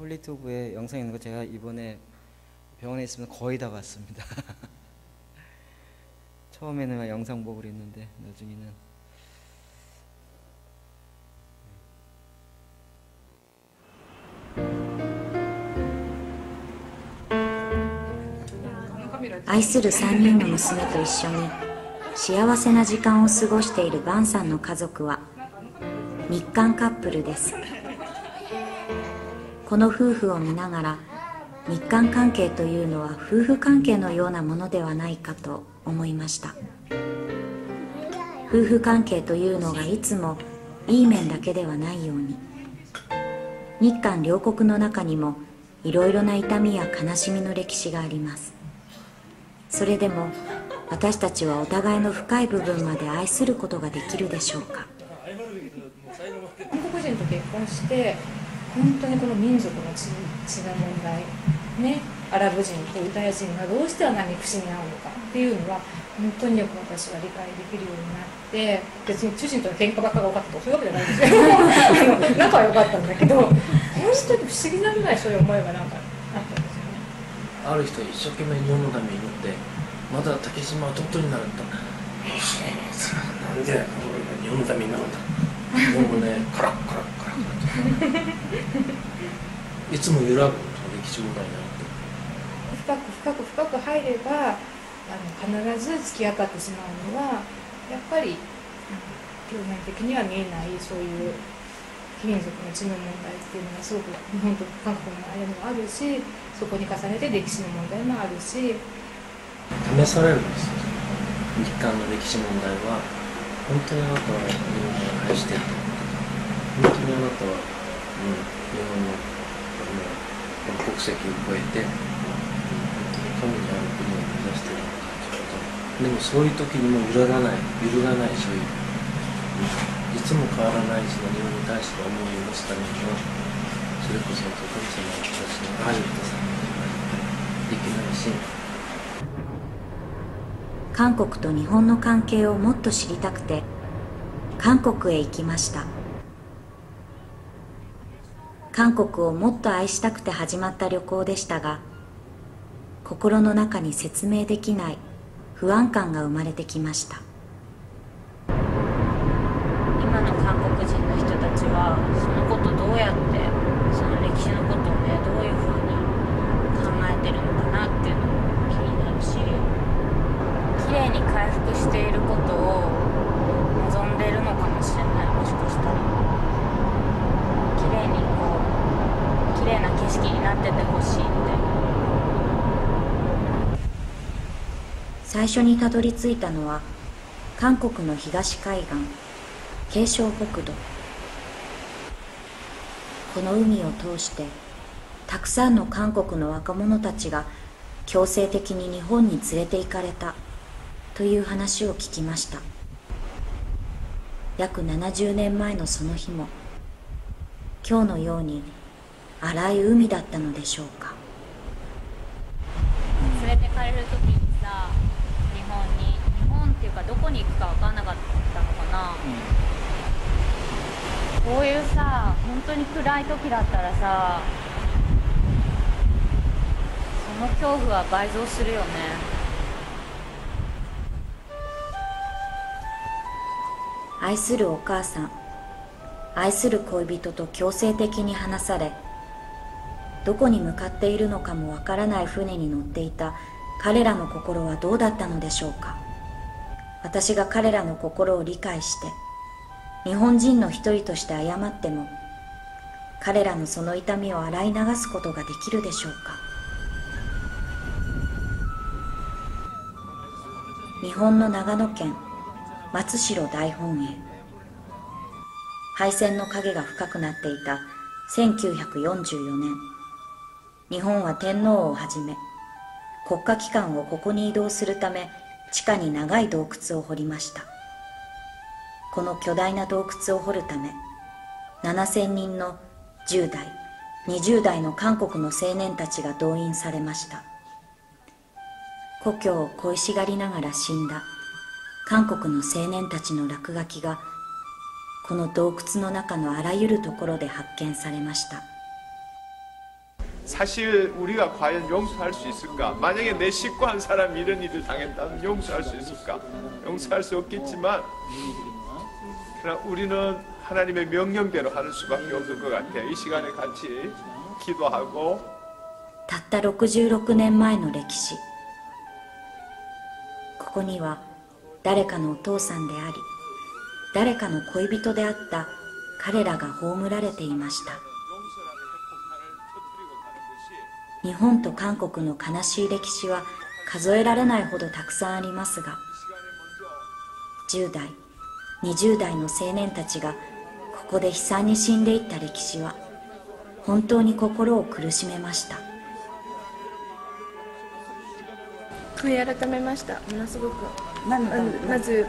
폴리토브에 영상 있는 거 제가 이번에 병원에 있으면 거의 다 봤습니다. 처음에는 영상 보고 그랬는데 나중에는愛する3人の娘と一緒に幸せな時間を過ごしているバンさんの家族は日韓カップルです。この夫婦を見ながら、日韓関係というのは夫婦関係のようなものではないかと思いました。夫婦関係というのがいつもいい面だけではないように、日韓両国の中にもいろいろな痛みや悲しみの歴史があります。それでも私たちはお互いの深い部分まで愛することができるでしょうか。韓国人と結婚して本当にこの民族の血の問題ね、アラブ人とユダヤ人がどうしてあんなに憎しみ合うのかっていうのは本当によく私は理解できるようになって、別に主人との喧嘩ばっかが多かったとかそういうわけじゃないですよ仲は良かったんだけど、本当に不思議なぐらいそういう思いがなんかあったんですよね。ある人一生懸命日本のために祈ってまだ竹島はトップになるんだ。なんで日本のためになるんだ。でもね、カラッカラッカラッカラッいつも揺らぐ歴史問題になって。深く入れば必ず突き当たってしまうのはやっぱり表面的には見えないそういう非民族の血の問題っていうのがすごく日本と韓国の間にもあるし、そこに重ねて歴史の問題もあるし、試されるんですよ。日韓の歴史問題は本当にあなたは日本を愛しているのか、本当にあなたは、日本の国籍を超えて本当に神にある国を目指しているのかということ。でもそういう時にも揺るがないそういういつも変わらないその日本に対しての思いを持つためには、それこそ神様たちの愛を出さないといけないし。韓国と日本の関係をもっと知りたくて韓国へ行きました。韓国をもっと愛したくて始まった旅行でしたが、心の中に説明できない不安感が生まれてきました。今の韓国人の人たちはそのことどうやってその歴史のことをね、どういうふうに考えてるのかなっていうのも気になるし、きれいに回復していることを望んでいるのかもしれない。もしかしたらきれいにきれいな景色になっててほしいって。最初にたどり着いたのは韓国の東海岸慶尚北道。この海を通してたくさんの韓国の若者たちが強制的に日本に連れて行かれたという話を聞きました。約70年前のその日も今日のように荒い海だったのでしょうか。連れてかれる時にさ、日本っていうかどこに行くか分かんなかったのかな、こういうさ本当に暗い時だったらさ、その恐怖は倍増するよね。愛するお母さん、愛する恋人と強制的に離され、どこに向かっているのかもわからない船に乗っていた彼らの心はどうだったのでしょうか。私が彼らの心を理解して日本人の一人として謝っても、彼らのその痛みを洗い流すことができるでしょうか。日本の長野県松代大本営。敗戦の影が深くなっていた1944年、日本は天皇をはじめ国家機関をここに移動するため地下に長い洞窟を掘りました。この巨大な洞窟を掘るため7000人の10代20代の韓国の青年たちが動員されました。故郷を恋しがりながら死んだ韓国の青年たちの落書きがこの洞窟の中のあらゆるところで発見されました。 사실 우리가 과연 용서할 수 있을까? 만약에 내 식구 한 사람이 이런 일을 당했다면 용서할 수 있을까? 용서할 수 없겠지만 그러나 우리는 하나님의 명령대로 하는 수밖에 없을 것 같아요. 이 시간에 같이 기도하고 たった66年前の歴史。ここには誰かのお父さんであり、誰かの恋人であった彼らが葬られていました。日本と韓国の悲しい歴史は数えられないほどたくさんありますが、10代、20代の青年たちがここで悲惨に死んでいった歴史は本当に心を苦しめました。悔い改めました。ものすごくまず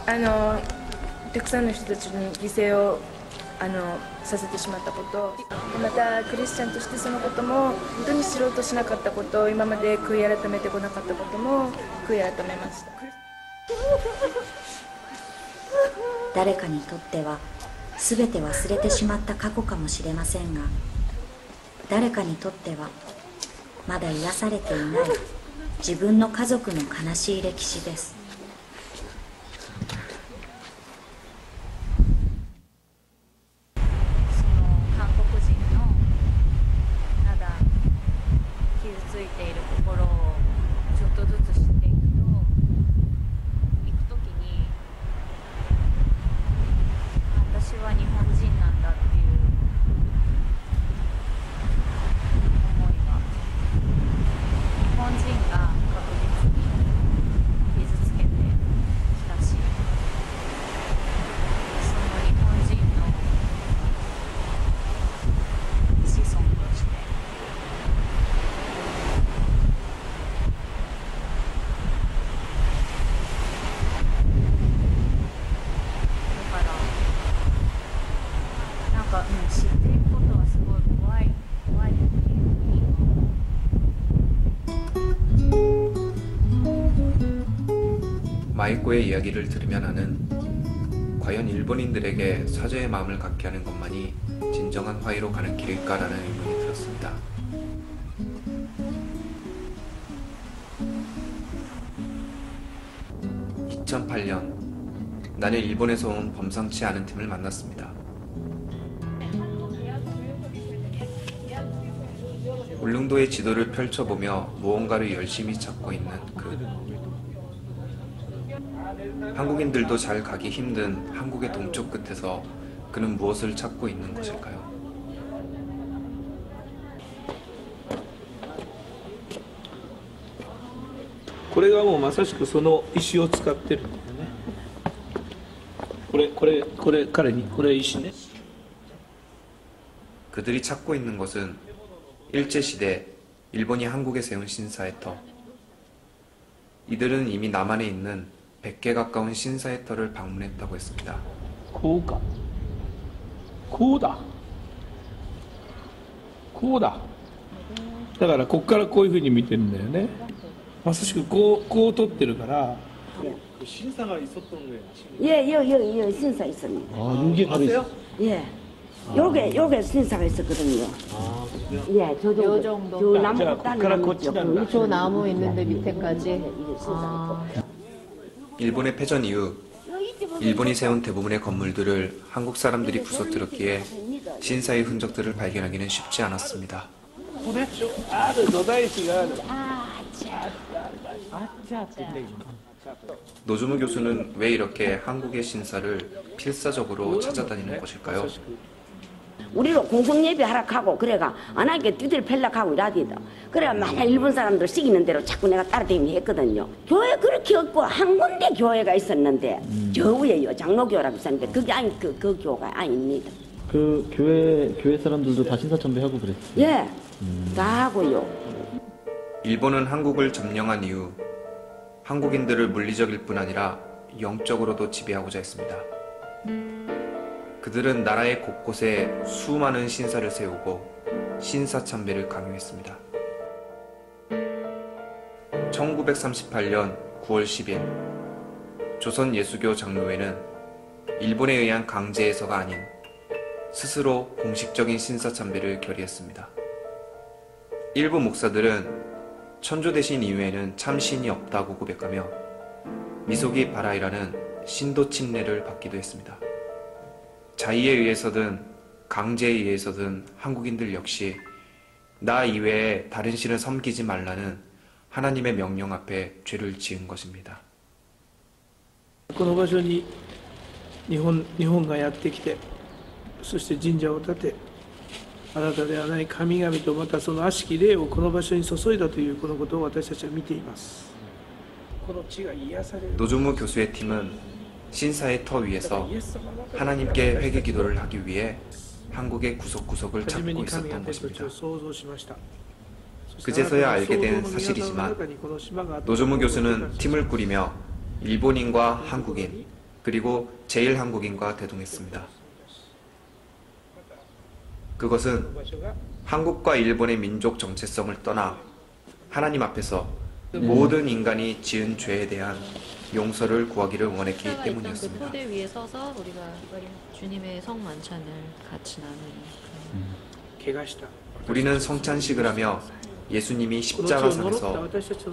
たくさんの人たちに犠牲をさせてしまったこと、またクリスチャンとしてそのことも本当に知ろうとしなかったこと、今まで悔い改めてこなかったことも悔い改めました。誰かにとっては全て忘れてしまった過去かもしれませんが、誰かにとってはまだ癒されていない自分の家族の悲しい歴史です。韓国人のまだ傷ついている心をちょっとずつ知っていくときに、私は日本人なんだっていう思いが、日本人が確実に傷つけてきたし、その日本人の子孫としてだからなんか、知っていくことはすごい怖いっていうふうに마이코의 이야기를 들으면 하는, 과연 일본인들에게 사죄의 마음을 갖게 하는 것만이 진정한 화해로 가는 길일까라는 의문이 들었습니다. (2008년) 나는 일본에서 온 범상치 않은 팀을 만났습니다. 울릉도의 지도를 펼쳐보며 무언가를 열심히 찾고 있는 한국인들도 잘 가기 힘든 한국의 동쪽 끝에서 그는 무엇을 찾고 있는 것일까요? 이게もうまさしくその石を使ってるんだよね。彼にこれ石ね。 그들이 찾고 있는 것은 일제시대 일본이 한국에 세운 신사의 터. 이들은 이미 남한에 있는 100개 가까운 신사의 터를 방문했다고 했습니다. こうか。こうだ。こうだ。だからこっからこういうふうに見てるんだよね。まさしくこう撮ってるから。 신사가 있었던 거예요? 예, 여기 신사 있습니다. 아, 여기 바로 있어요? 예. 요게 신사가 있었거든요. 아, 그래요? 예, 저 정도. 저 나무 따는 저 나무 있는데 밑에까지. 일본의 패전 이후 일본이 세운 대부분의 건물들을 한국 사람들이 부숴뜨렸기에 신사의 흔적들을 발견하기는 쉽지 않았습니다. 노즈무 교수는 왜 이렇게 한국의 신사를 필사적으로 찾아다니는 것일까요? 우리로 공성예배 하락하고 그래가 안 하게 뒤들 펠락하고 이라디다. 그래가 만약 일본 사람들 시키는 대로 자꾸 내가 따라다니면 했거든요. 교회 그렇게 없고 한 군데 교회가 있었는데 저 위에요. 장로교라고 있었는데 그게 아니 그 교가 아닙니다. 그 교회 사람들도 다 신사참배하고 그랬어요? 예, 다 하고요. 일본은 한국을 점령한 이후 한국인들을 물리적일 뿐 아니라 영적으로도 지배하고자 했습니다. 그들은 나라의 곳곳에 수많은 신사를 세우고 신사참배를 강요했습니다. 1938년 9월 10일 조선 예수교 장로회는 일본에 의한 강제해서가 아닌 스스로 공식적인 신사참배를 결의했습니다. 일부 목사들은 천주 대신 이외에는 참 신이 없다고 고백하며 미소기 바라이라는 신도 칭례를 받기도 했습니다. 자의에 의해서든 강제에 의해서든 한국인들 역시 나 이외에 다른 신을 섬기지 말라는 하나님의 명령 앞에 죄를 지은 것입니다. この場所に日本がやってきて、そして神社を建て、あなたではない神々とまたその悪しき霊をこの場所に注いだというこのことを私たちは見ています。この地が癒される。 노조무 교수의 팀은 신사의 터 위에서 하나님께 회개 기도를 하기 위해 한국의 구석구석을 찾고 있었던 것입니다. 그제서야 알게 된 사실이지만 노조무 교수는 팀을 꾸리며 일본인과 한국인 그리고 제일한국인과 대동했습니다. 그것은 한국과 일본의 민족 정체성을 떠나 하나님 앞에서 모든 인간이 지은 죄에 대한 용서를 구하기를 원했기 때문이었습니다. 포대 위에 서서 우리가 주님의 성만찬을 같이 나누는. 우리는 성찬식을 하며 예수님이 십자가상에서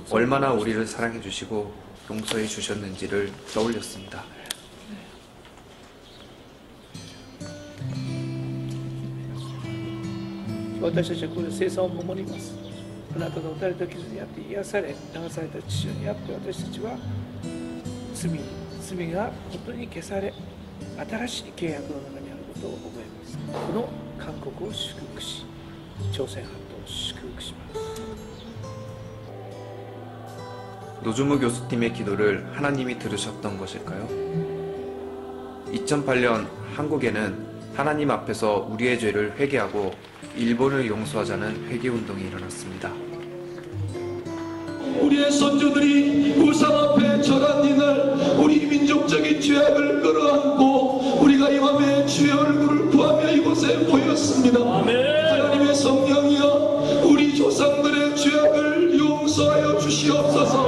얼마나 우리를 사랑해 주시고 용서해 주셨는지를 떠올렸습니다.あなたの打たれた傷にあって癒され、流された血潮にあって私たちは罪が本当に消され、新しい契約の中にあることを覚えます。この韓国を祝福し、朝鮮半島を祝福します。 노조무 교수팀의 기도를 하나님이 들으셨던 것일까요? 2008년 한국에는 하나님 앞에서 우리의 죄를 회개하고 일본을 용서하자는 회개운동이 일어났습니다. 우리의 선조들이 우상 앞에 절한 이날 우리 민족적인 죄악을 끌어안고 우리가 이 밤에 주의 얼굴을 구하며 이곳에 모였습니다. 하나님의 성령이여 우리 조상들의 죄악을 용서하여 주시옵소서.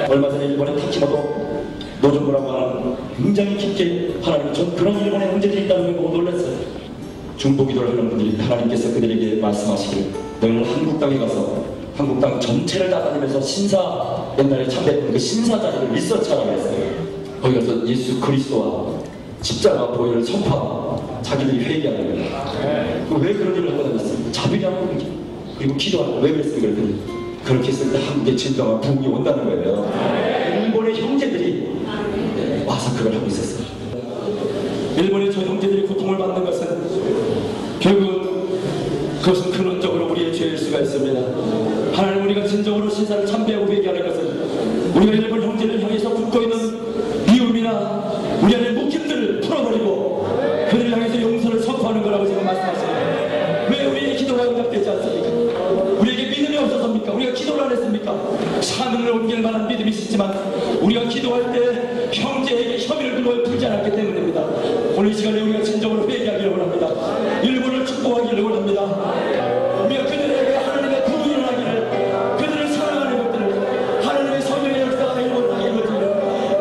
얼마 전에 일본의 타키모토 노조무라고 하는 굉장히 깊게 하나님 전 그런 일본의 형제들이 있다는 걸 보고 놀랐어요. 중보기도를 하는 분들이 하나님께서 그들에게 말씀하시기를 너희는 한국 땅에 가서 한국 땅 전체를 다 다니면서 신사 옛날에 참배했던 그 신사 자리를 리서치하라고 했어요. 거기 가서 예수 그리스도와 십자가 보혈을 선포하고 자기들이 회개하는 거예요. 왜 그런 일을 하고 다녔어요? 자비하고 그리고 기도하고 왜 그랬어요? 그랬더니 그렇게 했을 때 한국에 진정한 부흥이 온다는 거예요. 일본의 형제들이 와서 그걸 하고 있었어요. 일본의 저 형제들이 고통을 받는 것은 결국은 그것은 근원적으로 우리의 죄일 수가 있습니다. 하나님 우리가 진정으로 신사를 참배하고 회개하는 것은 우리가 일본 형제를 향해서 붙고 있는 미움이나 우리 안에 묶임들을 풀어버리고 그들을 향해서 용서를 선포하는 거라고 지금 말씀하세요. 왜 우리의 기도가 응답되지 않습니까? 우리에게 믿음이 없어서입니까? 우리가 기도를 안 했습니까? 사명을 옮길 만한 믿음이 있지만 우리가 기도할 때 형제에게 혐의를 풀지 않았기 때문입니다. 오늘 이 시간에 우리가 진정으로 회개하기를 원합니다. 일본을 축복하기를 원합니다. 우리가 그들에게 하나님의 부흥이 일어나기를 그들을 사랑하는 것들을 하나님의 성령의 역사가 일본을 이루어지기를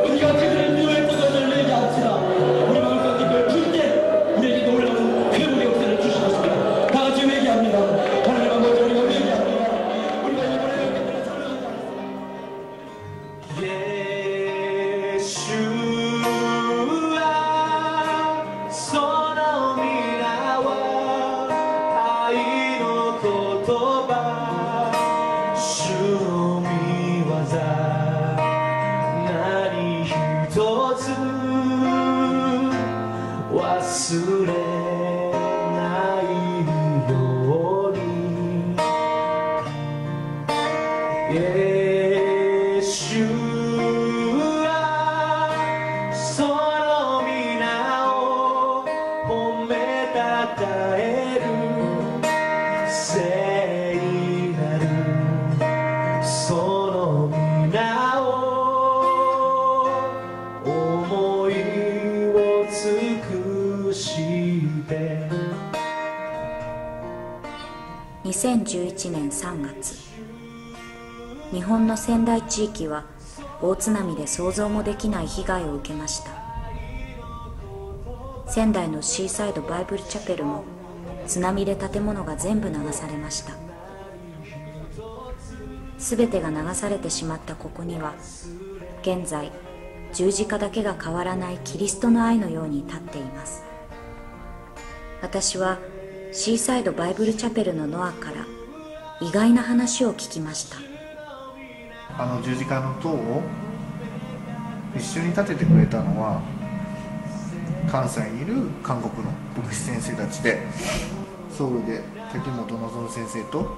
우리가 그들의 미워했던 것을 얘기할지라 우리 마음 가운데 그걸 풀 때 우리에게 놀라운 회복의 역사를 주실 것입니다. 다 같이 회개합니다. 하나님 아버지 우리가 회개합니다. 우리가 일본의 형제들을 사랑합니다.2011年3月、日本の仙台地域は大津波で想像もできない被害を受けました。仙台のシーサイドバイブルチャペルも津波で建物が全部流されました。全てが流されてしまったここには、現在十字架だけが変わらないキリストの愛のように立っています。私はシーサイドバイブルチャペルのノアから意外な話を聞きました。十字架の塔を一緒に建ててくれたのは関西にいる韓国の牧師先生たちで、ソウルで滝本望先生と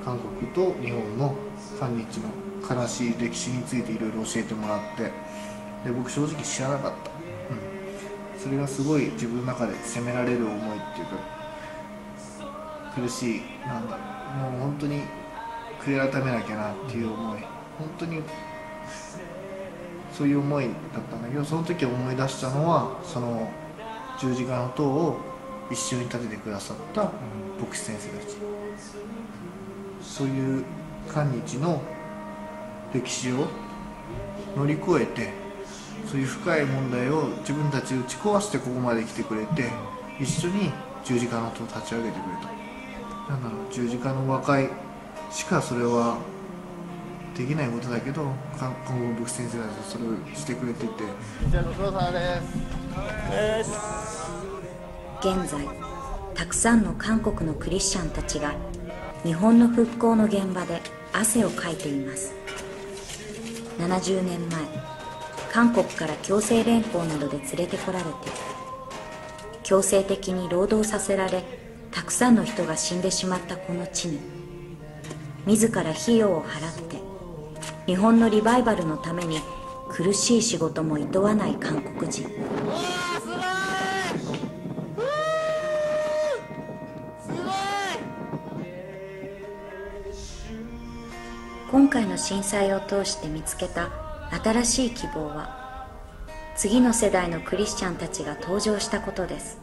韓国と日本の韓日の悲しい歴史についていろいろ教えてもらって、で僕正直知らなかった、それがすごい自分の中で責められる思いっていうか、苦しい、なんだろう、もう本当に悔い改めなきゃなっていう思い、本当にそういう思いだったんだけど、その時思い出したのはその十字架の塔を一緒に建ててくださった牧師先生たち、そういう韓日の歴史を乗り越えて、そういう深い問題を自分たち打ち壊してここまで来てくれて、一緒に十字架の塔を立ち上げてくれた。なんだろう、十字架の和解しかそれはできないことだけど、韓国の牧師先生たちはそれをしてくれてて。現在たくさんの韓国のクリスチャンたちが日本の復興の現場で汗をかいています。70年前、韓国から強制連行などで連れてこられて、強制的に労働させられ、たくさんの人が死んでしまったこの地に、自ら費用を払って日本のリバイバルのために苦しい仕事も厭わない韓国人。今回の震災を通して見つけた新しい希望は、次の世代のクリスチャンたちが登場したことです。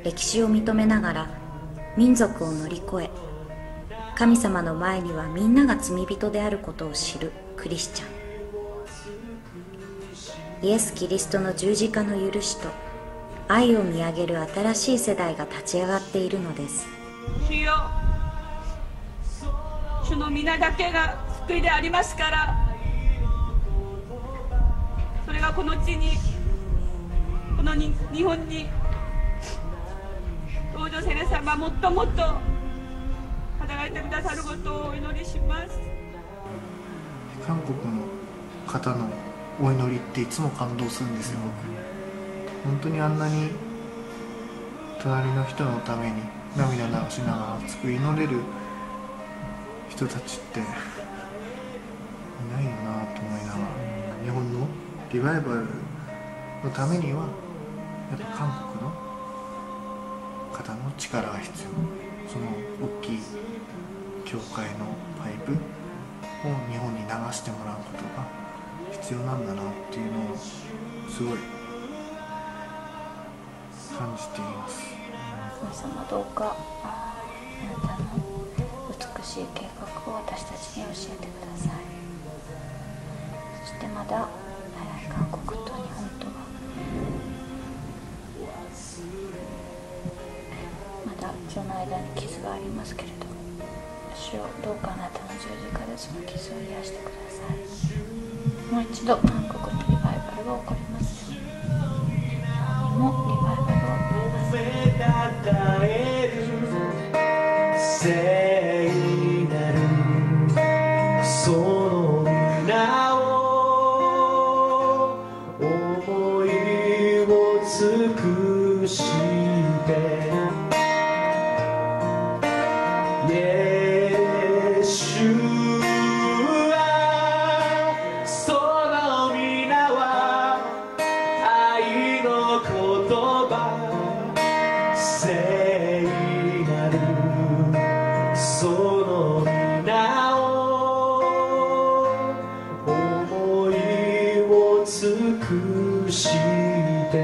歴史を認めながら民族を乗り越え、神様の前にはみんなが罪人であることを知るクリスチャン。イエス・キリストの十字架の許しと愛を見上げる新しい世代が立ち上がっているのです。主よ、主の皆だけが救いでありますから、それがこの地に、この日本に登場せれ様、もっともっと働いてくださることをお祈りします。韓国の方のお祈りっていつも感動するんですよ、僕。本当にあんなに隣の人のために涙流しながら救い祈れる人たちっていないよなと思いながら、日本のリバイバルのためにはやっぱ韓国の方の力が必要。その大きい教会のパイプを日本に流してもらうことが必要なんだなっていうのをすごい感じています。神様、どうかあなたの美しい計画を私たちに教えてください。そしてまだ韓国と日本とはまだその間に傷がありますけれど、主よ、どうかあなたの十字架でその傷を癒してください。もう一度韓国にリバイバルが起こりますように、日本にもリバイバルを聖なるその皆を思いを尽くしてイエシュア、その皆は愛の言葉、聖なるその皆を思いを尽くして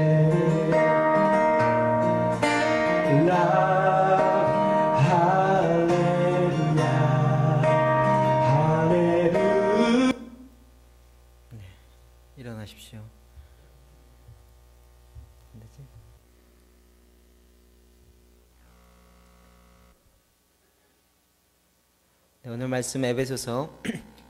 일어나십시오. 안 되지? 네, 오늘 말씀 에베소서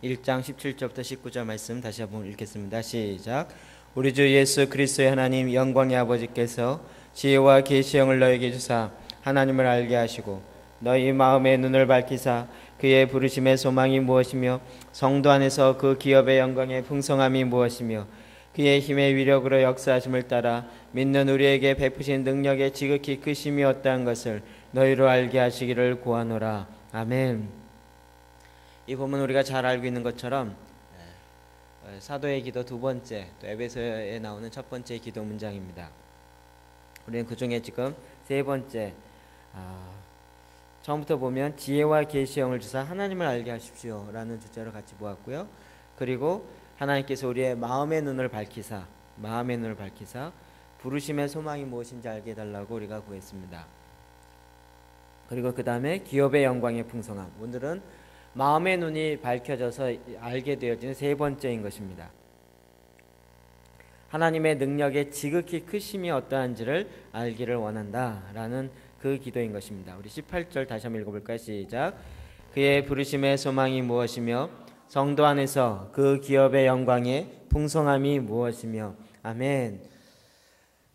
1장 17절부터 19절 말씀 다시 한번 읽겠습니다. 시작. 우리 주 예수 그리스도의 하나님 영광의 아버지께서 지혜와 계시형을 너에게 주사 하나님을 알게 하시고 너희 마음의 눈을 밝히사 그의 부르심의 소망이 무엇이며 성도 안에서 그 기업의 영광의 풍성함이 무엇이며 그의 힘의 위력으로 역사하심을 따라 믿는 우리에게 베푸신 능력의 지극히 크심이 어떠한 것을 너희로 알게 하시기를 구하노라. 아멘. 이 본문 우리가 잘 알고 있는 것처럼 사도의 기도 두 번째, 또 에베소에 나오는 첫 번째 기도 문장입니다. 우리는 그 중에 지금 세 번째, 처음부터 보면 지혜와 계시형을 주사 하나님을 알게 하십시오 라는 주제로 같이 보았고요. 그리고 하나님께서 우리의 마음의 눈을 밝히사 부르심의 소망이 무엇인지 알게 해달라고 우리가 구했습니다. 그리고 그 다음에 기업의 영광의 풍성함, 오늘은 마음의 눈이 밝혀져서 알게 되어지는 세 번째인 것입니다. 하나님의 능력의 지극히 크심이 어떠한지를 알기를 원한다라는 그 기도인 것입니다. 우리 18절 다시 한번 읽어볼까요? 시작. 그의 부르심의 소망이 무엇이며 성도 안에서 그 기업의 영광의 풍성함이 무엇이며. 아멘.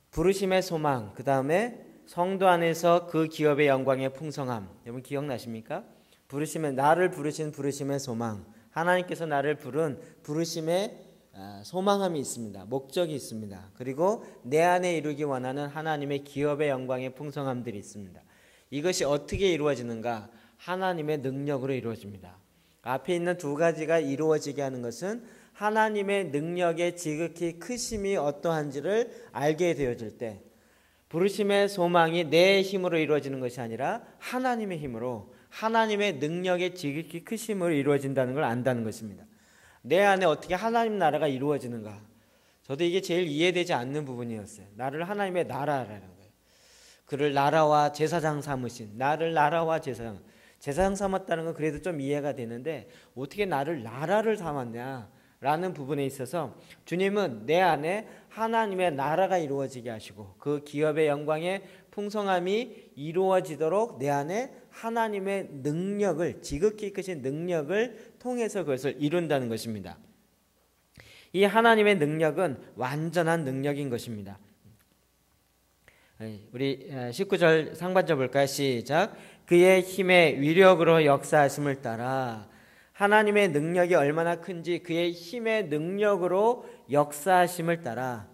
부르심의 소망, 그 다음에 성도 안에서 그 기업의 영광의 풍성함. 여러분 기억나십니까? 부르시면 나를 부르신 부르심의 소망, 하나님께서 나를 부른 부르심의 소망함이 있습니다. 목적이 있습니다. 그리고 내 안에 이루기 원하는 하나님의 기업의 영광의 풍성함들이 있습니다. 이것이 어떻게 이루어지는가? 하나님의 능력으로 이루어집니다. 앞에 있는 두 가지가 이루어지게 하는 것은 하나님의 능력의 지극히 크심이 어떠한지를 알게 되어질 때, 부르심의 소망이 내 힘으로 이루어지는 것이 아니라 하나님의 힘으로, 하나님의 능력의 지극히 크심으로 이루어진다는 걸 안다는 것입니다. 내 안에 어떻게 하나님 나라가 이루어지는가? 저도 이게 제일 이해되지 않는 부분이었어요. 나를 하나님의 나라라는 거예요. 그를 나라와 제사장 삼으신, 나를 나라와 제사장 삼았다는 건 그래도 좀 이해가 되는데 어떻게 나를 나라를 삼았냐라는 부분에 있어서 주님은 내 안에 하나님의 나라가 이루어지게 하시고 그 기업의 영광의 풍성함이 이루어지도록 내 안에 하나님의 능력을, 지극히 크신 능력을 통해서 그것을 이룬다는 것입니다. 이 하나님의 능력은 완전한 능력인 것입니다. 우리 19절 상반절 볼까요? 시작. 그의 힘의 위력으로 역사하심을 따라, 하나님의 능력이 얼마나 큰지 그의 힘의 능력으로 역사하심을 따라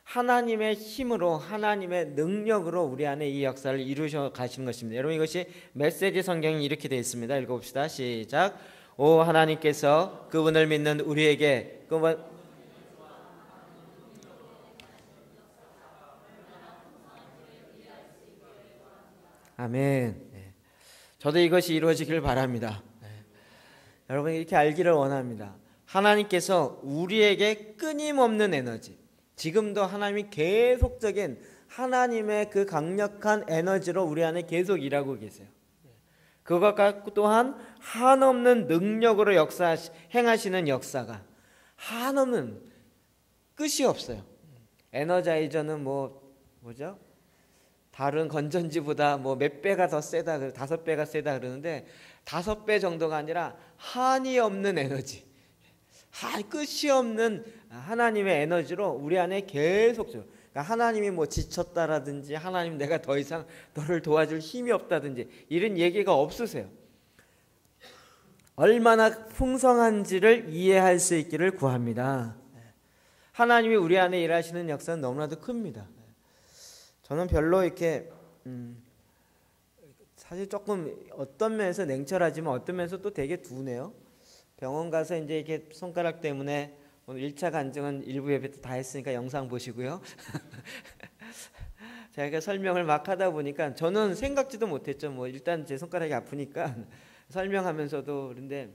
하나님의 힘으로, 하나님의 능력으로 우리 안에 이 역사를 이루셔 가시는 것입니다. 여러분 이것이 메시지 성경이 이렇게 되어 있습니다. 읽어봅시다. 시작. 오 하나님께서 그분을 믿는 우리에게 아멘. 저도 이것이 이루어지길 바랍니다. 여러분 이렇게 알기를 원합니다. 하나님께서 우리에게 끊임없는 에너지, 지금도 하나님이 계속적인 하나님의 그 강력한 에너지로 우리 안에 계속 일하고 계세요. 그것 갖고 또한 한없는 능력으로 행하시는 역사가 한없는 끝이 없어요. 에너자이저는 뭐죠? 다른 건전지보다 몇 배가 더 세다, 5배가 세다 그러는데 5배 정도가 아니라 한이 없는 에너지, 끝이 없는 하나님의 에너지로 우리 안에 계속, 그러니까 하나님이 지쳤다라든지 하나님 내가 더 이상 너를 도와줄 힘이 없다든지 이런 얘기가 없으세요. 얼마나 풍성한지를 이해할 수 있기를 구합니다. 하나님이 우리 안에 일하시는 역사는 너무나도 큽니다. 저는 별로 이렇게 사실 조금 어떤 면에서 냉철하지만 어떤 면에서 또 되게 둔해요. 병원 가서 이제 이렇게 손가락 때문에 오늘 1차 간증은 일부 예배 때 다 했으니까 영상 보시고요. 제가 설명을 막 하다 보니까 저는 생각지도 못했죠. 일단 제 손가락이 아프니까 설명하면서도. 그런데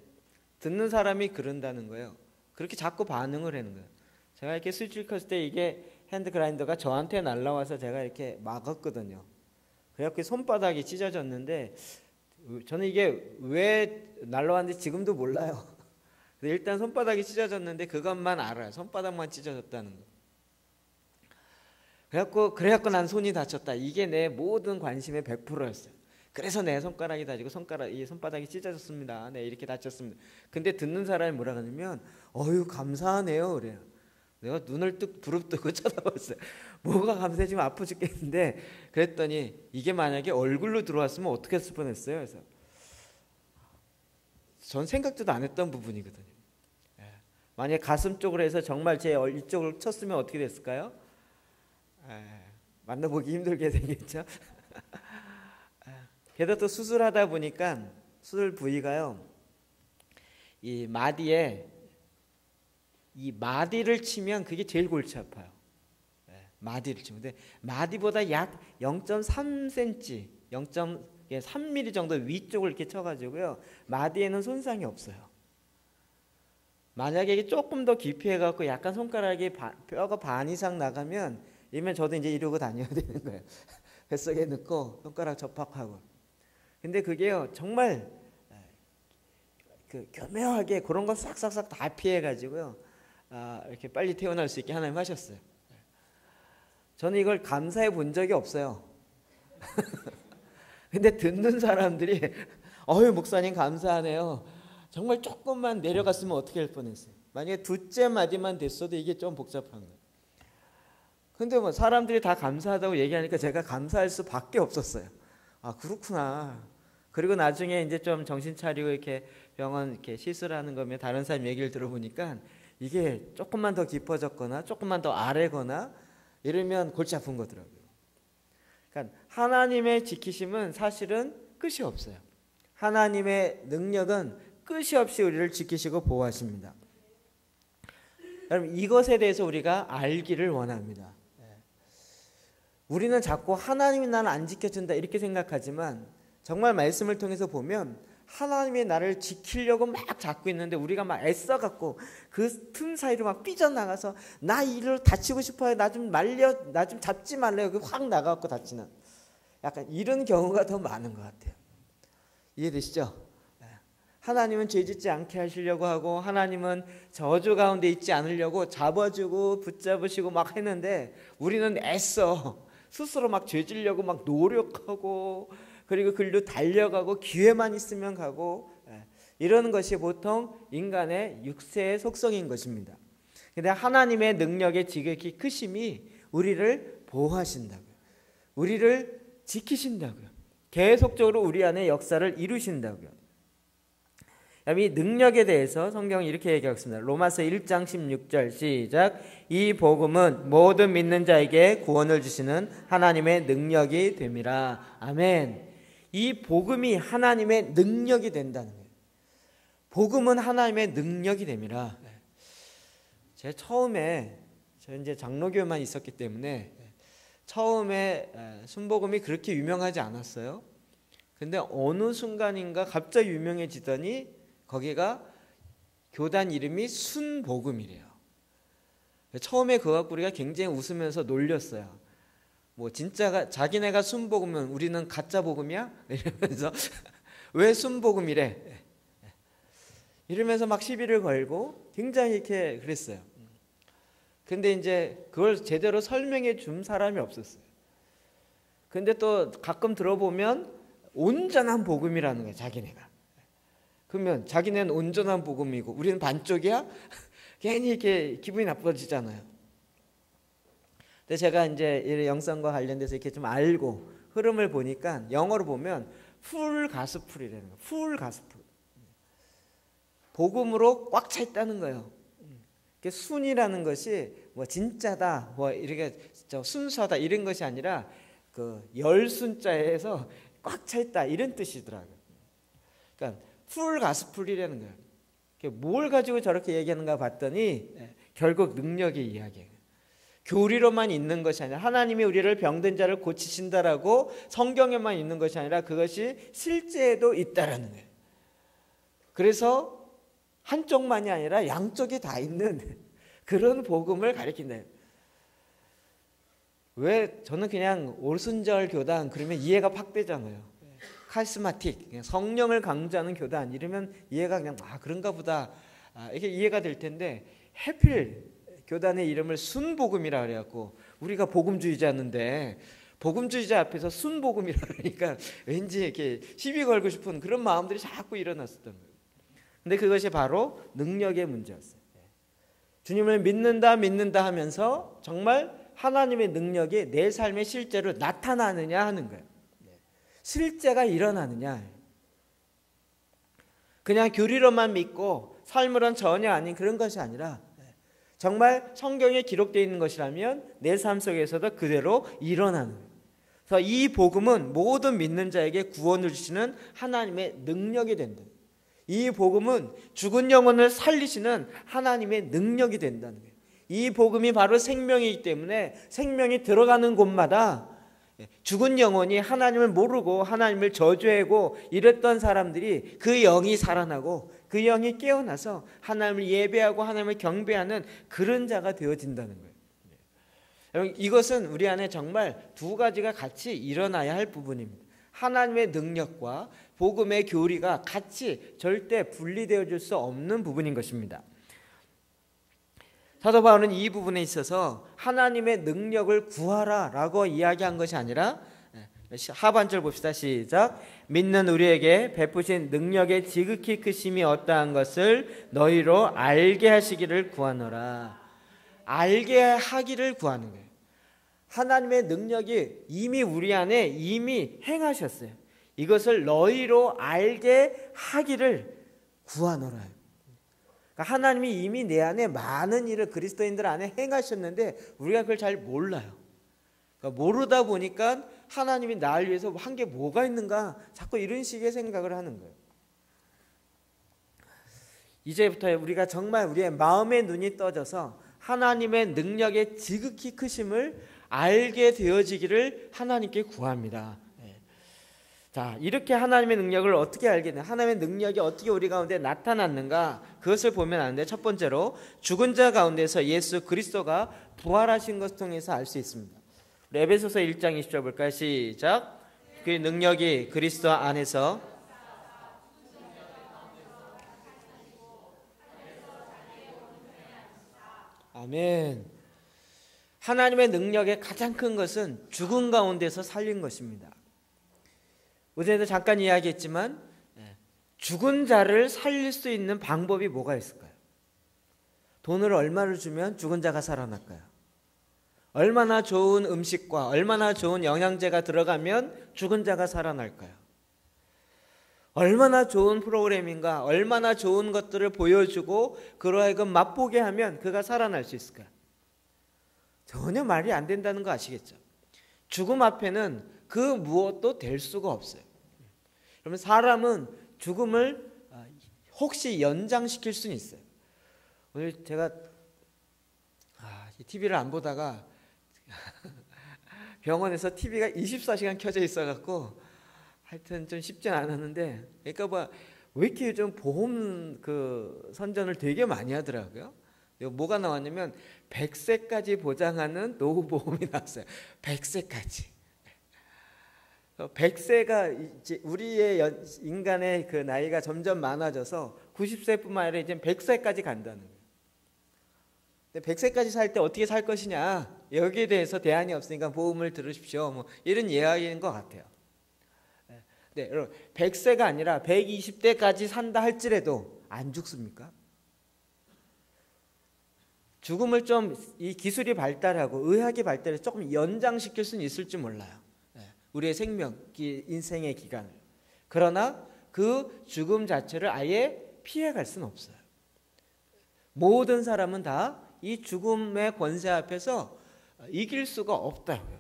듣는 사람이 그런다는 거예요. 그렇게 자꾸 반응을 하는 거예요. 제가 이렇게 스위치를 켰을 때 이게 핸드 그라인더가 저한테 날라와서 제가 이렇게 막았거든요. 그래갖고 손바닥이 찢어졌는데 저는 이게 왜 날라왔는지 지금도 몰라요. 일단 손바닥이 찢어졌는데 그것만 알아요. 손바닥만 찢어졌다는 거. 그래갖고 난 손이 다쳤다. 이게 내 모든 관심의 100%였어요. 그래서 내 손가락이 다치고 이 손바닥이 찢어졌습니다. 네, 이렇게 다쳤습니다. 근데 듣는 사람이 뭐라 그러냐면 어휴 감사하네요 그래요. 내가 눈을 부릅뜨고 쳐다봤어요. 뭐가 감사해, 지금 아파 죽겠는데. 그랬더니 이게 만약에 얼굴로 들어왔으면 어떻게 했을 뻔했어요. 그래서 전 생각도 안 했던 부분이거든요. 만약에 가슴 쪽으로 해서 정말 제 이쪽으로 쳤으면 어떻게 됐을까요? 만나보기 힘들게 생겼죠. 게다가 또 수술하다 보니까 수술 부위가요, 이 마디에 이 마디를 치면 그게 제일 골치 아파요. 마디를 치면. 근데 마디보다 약 0.3cm, 0.3mm 정도 위쪽을 이렇게 쳐가지고요, 마디에는 손상이 없어요. 만약에 이게 조금 더 깊이 해갖고 약간 손가락이 뼈가 반 이상 나가면 이러면 저도 이제 이러고 다녀야 되는 거예요. 뱃속에 넣고 손가락 접합하고. 근데 그게요 정말 교묘하게 그런 거 싹싹싹 다 피해가지고요, 이렇게 빨리 태어날 수 있게 하나님 하셨어요. 저는 이걸 감사해 본 적이 없어요. 근데 듣는 사람들이 어휴 목사님 감사하네요. 정말 조금만 내려갔으면 어떻게 할 뻔했어요. 만약에 둘째 마디만 됐어도 이게 좀 복잡한 거예요. 근데 뭐 사람들이 다 감사하다고 얘기하니까 제가 감사할 수밖에 없었어요. 아 그렇구나. 그리고 나중에 이제 좀 정신 차리고 이렇게 병원 이렇게 시술하는 거면 다른 사람 얘기를 들어보니까 이게 조금만 더 깊어졌거나 조금만 더 아래거나 이러면 골치 아픈 거더라고요. 그러니까 하나님의 지키심은 사실은 끝이 없어요. 하나님의 능력은 끝이 없이 우리를 지키시고 보호하십니다. 여러분 이것에 대해서 우리가 알기를 원합니다. 우리는 자꾸 하나님이 나를 안 지켜준다 이렇게 생각하지만 정말 말씀을 통해서 보면 하나님이 나를 지키려고 막 잡고 있는데 우리가 막 애써갖고 그 틈 사이로 막 삐져나가서 나 이를 다치고 싶어요. 나 좀 말려, 나 좀 잡지 말래요. 확 나가갖고 다치는 약간 이런 경우가 더 많은 것 같아요. 이해되시죠? 하나님은 죄짓지 않게 하시려고 하고 하나님은 저주 가운데 있지 않으려고 잡아주고 붙잡으시고 막 했는데 우리는 애써 스스로 막 죄지려고 막 노력하고 그리고 글로 달려가고 기회만 있으면 가고 이러는 것이 보통 인간의 육체의 속성인 것입니다. 그런데 하나님의 능력의 지극히 크심이 우리를 보호하신다고요. 우리를 지키신다고요. 계속적으로 우리 안에 역사를 이루신다고요. 이 능력에 대해서 성경이 이렇게 얘기하고 있습니다. 로마서 1장 16절 시작. 이 복음은 모든 믿는 자에게 구원을 주시는 하나님의 능력이 됨이라. 아멘. 이 복음이 하나님의 능력이 된다는 거예요. 복음은 하나님의 능력이 됨이라. 제가 처음에 저 이제 장로교만 있었기 때문에 처음에 순복음이 그렇게 유명하지 않았어요. 근데 어느 순간인가 갑자기 유명해지더니 거기가 교단 이름이 순복음이래요. 처음에 그거 갖고 우리가 굉장히 웃으면서 놀렸어요. 뭐 진짜가 자기네가 순복음은 우리는 가짜 복음이야? 이러면서 왜 순복음이래? 이러면서 막 시비를 걸고 굉장히 이렇게 그랬어요. 근데 이제 그걸 제대로 설명해 준 사람이 없었어요. 근데 또 가끔 들어보면 온전한 복음이라는 거예요, 자기네가. 그러면 자기네는 온전한 복음이고 우리는 반쪽이야? 괜히 이렇게 기분이 나빠지잖아요. 근데 제가 이제 영성과 관련돼서 이렇게 좀 알고 흐름을 보니까 영어로 보면 풀 가스풀이라는 거예요. 풀 가스풀. 복음으로 꽉 차 있다는 거예요. 순이라는 것이 뭐 진짜다, 뭐 이렇게 순수하다 이런 것이 아니라 그 열순자에서 꽉 차 있다 이런 뜻이더라고요. 그러니까 풀 가스풀이라는 거예요. 뭘 가지고 저렇게 얘기하는가 봤더니 결국 능력의 이야기예요. 교리로만 있는 것이 아니라 하나님이 우리를 병든 자를 고치신다라고 성경에만 있는 것이 아니라 그것이 실제에도 있다라는 거예요. 그래서 한쪽만이 아니라 양쪽이 다 있는 그런 복음을 가리킨다. 왜 저는 그냥 오순절 교단 그러면 이해가 팍 되잖아요. 카리스마틱 성령을 강조하는 교단 이러면 이해가 그냥 그런가 보다 이렇게 이해가 될 텐데 해필 교단의 이름을 순복음이라 그래갖고 우리가 복음주의자였는데 복음주의자 앞에서 순복음이라 그러니까 왠지 이렇게 시비 걸고 싶은 그런 마음들이 자꾸 일어났었던 거예요. 근데 그것이 바로 능력의 문제였어요. 주님을 믿는다 하면서 정말 하나님의 능력이 내 삶에 실제로 나타나느냐 하는 거예요. 실제가 일어나느냐. 그냥 교리로만 믿고 삶으로는 전혀 아닌 그런 것이 아니라 정말 성경에 기록되어 있는 것이라면 내 삶 속에서도 그대로 일어나는 거예요. 그래서 이 복음은 모든 믿는 자에게 구원을 주시는 하나님의 능력이 된다. 이 복음은 죽은 영혼을 살리시는 하나님의 능력이 된다는 거예요. 이 복음이 바로 생명이기 때문에 생명이 들어가는 곳마다 죽은 영혼이 하나님을 모르고 하나님을 저주하고 이랬던 사람들이 그 영이 살아나고 그 영이 깨어나서 하나님을 예배하고 하나님을 경배하는 그런 자가 되어진다는 거예요. 여러분, 이것은 우리 안에 정말 두 가지가 같이 일어나야 할 부분입니다. 하나님의 능력과 복음의 교리가 같이 절대 분리되어질 수 없는 부분인 것입니다. 사도 바울은 이 부분에 있어서 하나님의 능력을 구하라 라고 이야기한 것이 아니라 하반절 봅시다. 시작. 믿는 우리에게 베푸신 능력의 지극히 크심이 어떠한 것을 너희로 알게 하시기를 구하노라. 알게 하기를 구하는 거예요. 하나님의 능력이 이미 우리 안에 이미 행하셨어요. 이것을 너희로 알게 하기를 구하노라. 그러니까 하나님이 이미 내 안에 많은 일을 그리스도인들 안에 행하셨는데 우리가 그걸 잘 몰라요. 그러니까 모르다 보니까 하나님이 나를 위해서 한 게 뭐가 있는가 자꾸 이런 식의 생각을 하는 거예요. 이제부터 우리가 정말 우리의 마음의 눈이 떠져서 하나님의 능력의 지극히 크심을 알게 되어지기를 하나님께 구합니다. 자, 이렇게 하나님의 능력을 어떻게 알게 되나? 하나님의 능력이 어떻게 우리 가운데 나타났는가? 그것을 보면 아는데, 첫 번째로 죽은 자 가운데서 예수 그리스도가 부활하신 것을 통해서 알 수 있습니다. 우리 에베소서 1장 20절 볼까요? 시작. 그 능력이 그리스도 안에서 아멘. 하나님의 능력의 가장 큰 것은 죽은 가운데서 살린 것입니다. 어제도 잠깐 이야기했지만 죽은 자를 살릴 수 있는 방법이 뭐가 있을까요? 돈을 얼마를 주면 죽은 자가 살아날까요? 얼마나 좋은 음식과 얼마나 좋은 영양제가 들어가면 죽은 자가 살아날까요? 얼마나 좋은 프로그램인가, 얼마나 좋은 것들을 보여주고 그러하여금 맛보게 하면 그가 살아날 수 있을까요? 전혀 말이 안 된다는 거 아시겠죠? 죽음 앞에는 그 무엇도 될 수가 없어요. 그러면 사람은 죽음을 혹시 연장시킬 수는 있어요. 오늘 제가 TV를 안 보다가 병원에서 TV가 24시간 켜져 있어갖고 하여튼 좀 쉽진 않았는데, 그러니까 왜 이렇게 요즘 보험 선전을 되게 많이 하더라고요. 뭐가 나왔냐면 100세까지 보장하는 노후보험이 나왔어요. 100세까지. 100세가 이제 우리의 인간의 그 나이가 점점 많아져서 90세뿐만 아니라 이제 100세까지 간다는 거예요. 근데 100세까지 살 때 어떻게 살 것이냐, 여기에 대해서 대안이 없으니까 보험을 들으십시오. 뭐 이런 이야기인 것 같아요. 네, 여러분 100세가 아니라 120대까지 산다 할지라도 안 죽습니까? 죽음을 좀 이 기술이 발달하고 의학이 발달해서 조금 연장시킬 수는 있을지 몰라요. 우리의 생명, 인생의 기간을. 그러나 그 죽음 자체를 아예 피해갈 수는 없어요. 모든 사람은 다 이 죽음의 권세 앞에서 이길 수가 없다고요.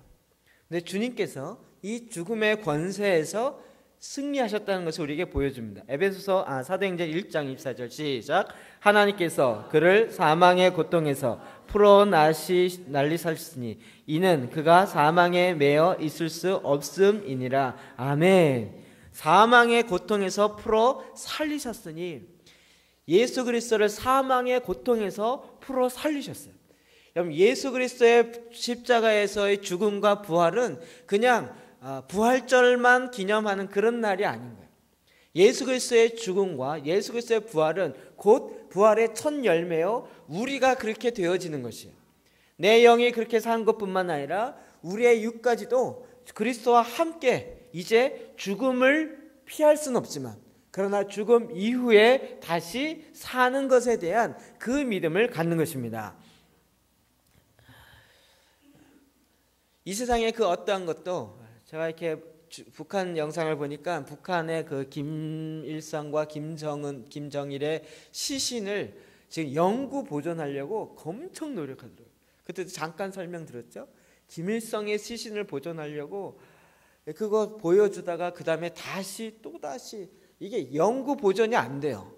근데 주님께서 이 죽음의 권세에서 승리하셨다는 것을 우리에게 보여줍니다. 에베소서 사도행전 1장 24절 시작. 하나님께서 그를 사망의 고통에서 풀어날리셨으니 이는 그가 사망에 매여 있을 수 없음이니라. 아멘. 사망의 고통에서 풀어 살리셨으니 예수 그리스도를 사망의 고통에서 풀어 살리셨어요. 여러분, 예수 그리스도의 십자가에서의 죽음과 부활은 그냥 부활절만 기념하는 그런 날이 아닌 거예요. 예수 그리스도의 죽음과 예수 그리스도의 부활은 곧 부활의 첫 열매요, 우리가 그렇게 되어지는 것이에요. 내 영이 그렇게 산 것뿐만 아니라 우리의 육까지도 그리스도와 함께 이제 죽음을 피할 수는 없지만 그러나 죽음 이후에 다시 사는 것에 대한 그 믿음을 갖는 것입니다. 이 세상의 그 어떠한 것도 제가 이렇게 북한 영상을 보니까 북한의 그 김일성과 김정일의 시신을 지금 영구 보존하려고 엄청 노력하더라고요. 그때도 잠깐 설명드렸죠. 김일성의 시신을 보존하려고 그거 보여주다가 그 다음에 또다시 이게 영구 보존이 안 돼요.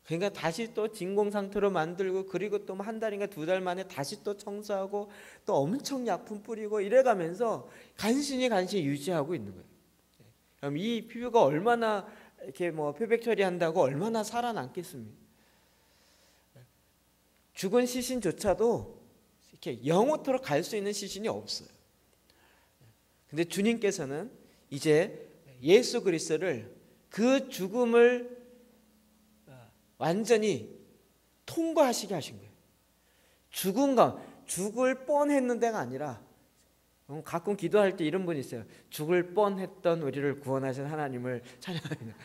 그러니까 다시 또 진공 상태로 만들고 그리고 또 한 달인가 두 달 만에 다시 또 청소하고 또 엄청 약품 뿌리고 이래가면서 간신히 유지하고 있는 거예요. 그럼 이 피부가 얼마나 이렇게 뭐 표백 처리한다고 얼마나 살아남겠습니까? 죽은 시신조차도 이렇게 영원토록 갈 수 있는 시신이 없어요. 근데 주님께서는 이제 예수 그리스도를 그 죽음을 완전히 통과하시게 하신 거예요. 죽을 뻔했는데가 아니라 가끔 기도할 때 이런 분이 있어요. 죽을 뻔했던 우리를 구원하신 하나님을 찬양합니다.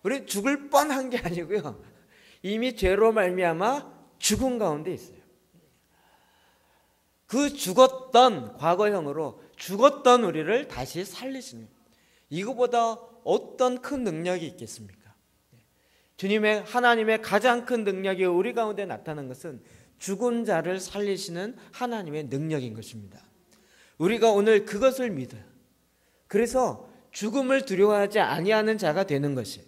우리 죽을 뻔한 게 아니고요. 이미 죄로 말미암아 죽은 가운데 있어요. 그 죽었던 과거형으로 죽었던 우리를 다시 살리시는 이거보다 어떤 큰 능력이 있겠습니까? 하나님의 가장 큰 능력이 우리 가운데 나타난 것은 죽은 자를 살리시는 하나님의 능력인 것입니다. 우리가 오늘 그것을 믿어요. 그래서 죽음을 두려워하지 아니하는 자가 되는 것이